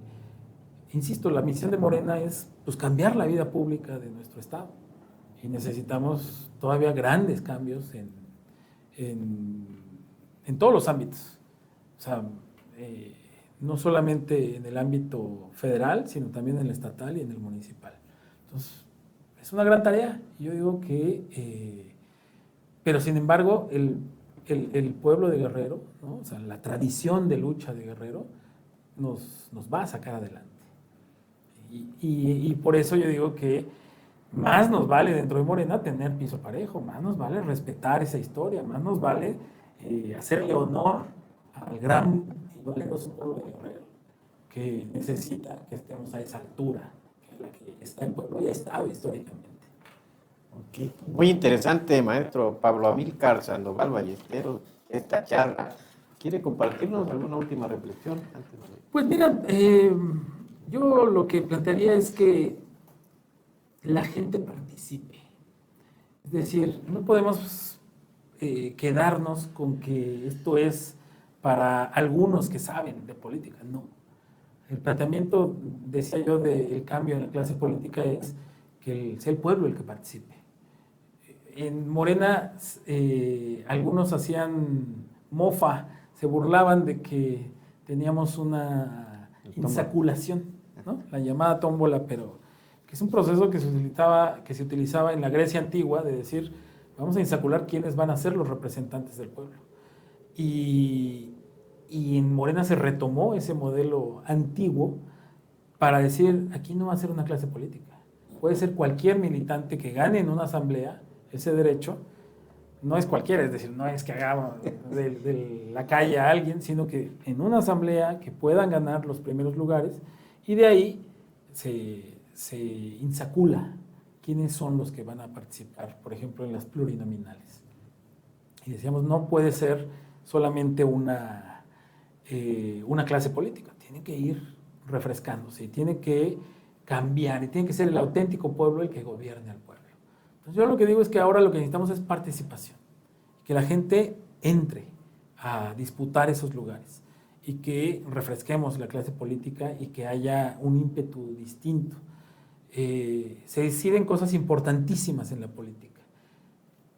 insisto, la misión de Morena es pues, cambiar la vida pública de nuestro estado. Y necesitamos todavía grandes cambios en todos los ámbitos. O sea, no solamente en el ámbito federal, sino también en el estatal y en el municipal. Entonces, es una gran tarea. Yo digo que, pero sin embargo, el pueblo de Guerrero, ¿no? O sea, la tradición de lucha de Guerrero nos va a sacar adelante. Y por eso yo digo que más nos vale dentro de Morena tener piso parejo, más nos vale respetar esa historia, más nos vale hacerle honor al gran y valeroso pueblo de Guerrero, que necesita que estemos a esa altura, que es la que está el pueblo y ha estado históricamente. Okay. Muy interesante, maestro Pablo Amílcar Sandoval Ballesteros, esta charla. ¿Quiere compartirnos alguna última reflexión? Pues mira, yo lo que plantearía es que la gente participe. Es decir, no podemos quedarnos con que esto es para algunos que saben de política, no. El planteamiento, decía yo, del cambio en la clase política es que sea el pueblo el que participe. En Morena algunos hacían mofa, se burlaban de que teníamos una insaculación, ¿no? La llamada tómbola, pero que es un proceso que se utilizaba en la Grecia antigua, de decir, vamos a insacular quiénes van a ser los representantes del pueblo. Y en Morena se retomó ese modelo antiguo para decir, aquí no va a ser una clase política. Puede ser cualquier militante que gane en una asamblea ese derecho, no es cualquiera, es decir, no es que haga de la calle a alguien, sino que en una asamblea que puedan ganar los primeros lugares y de ahí se insacula quiénes son los que van a participar, por ejemplo, en las plurinominales. Y decíamos, no puede ser solamente una clase política, tiene que ir refrescándose, y tiene que cambiar, y tiene que ser el auténtico pueblo el que gobierne al pueblo. Entonces yo lo que digo es que ahora lo que necesitamos es participación, que la gente entre a disputar esos lugares y que refresquemos la clase política y que haya un ímpetu distinto. Se deciden cosas importantísimas en la política.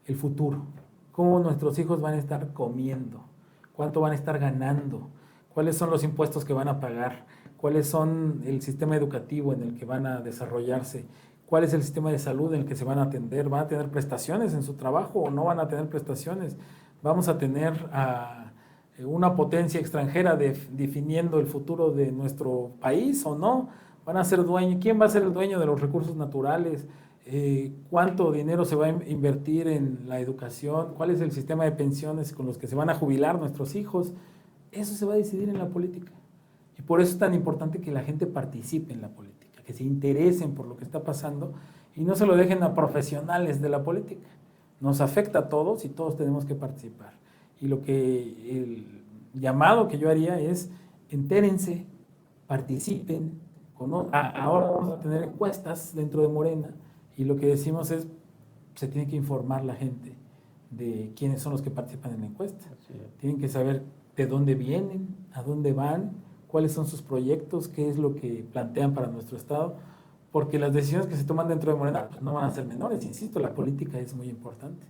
El futuro, cómo nuestros hijos van a estar comiendo, cuánto van a estar ganando, cuáles son los impuestos que van a pagar, cuáles son el sistema educativo en el que van a desarrollarse, cuál es el sistema de salud en el que se van a atender, van a tener prestaciones en su trabajo o no van a tener prestaciones, vamos a tener una potencia extranjera definiendo el futuro de nuestro país o no, van a ser dueños, quién va a ser el dueño de los recursos naturales, cuánto dinero se va a invertir en la educación, cuál es el sistema de pensiones con los que se van a jubilar nuestros hijos, eso se va a decidir en la política. Y por eso es tan importante que la gente participe en la política, que se interesen por lo que está pasando y no se lo dejen a profesionales de la política. Nos afecta a todos y todos tenemos que participar. Y el llamado que yo haría es entérense, participen. Ahora vamos a tener encuestas dentro de Morena y lo que decimos es se tiene que informar la gente de quiénes son los que participan en la encuesta. Tienen que saber de dónde vienen, a dónde van, cuáles son sus proyectos, qué es lo que plantean para nuestro Estado, porque las decisiones que se toman dentro de Morena pues, no van a ser menores. Insisto, la política es muy importante.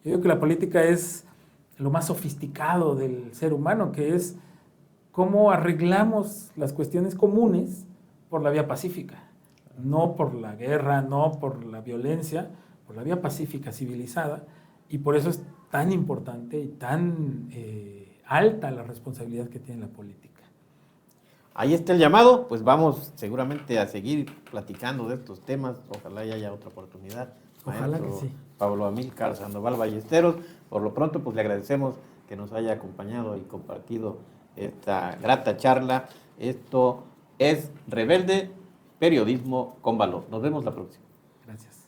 Yo digo que la política es lo más sofisticado del ser humano, que es cómo arreglamos las cuestiones comunes por la vía pacífica, no por la guerra, no por la violencia, por la vía pacífica, civilizada, y por eso es tan importante y tan alta la responsabilidad que tiene la política. Ahí está el llamado, pues vamos seguramente a seguir platicando de estos temas, ojalá haya otra oportunidad. Ojalá que sí. Pablo Amílcar Sandoval Ballesteros, por lo pronto pues le agradecemos que nos haya acompañado y compartido esta grata charla. Esto es Rebelde, periodismo con valor. Nos vemos la próxima. Gracias.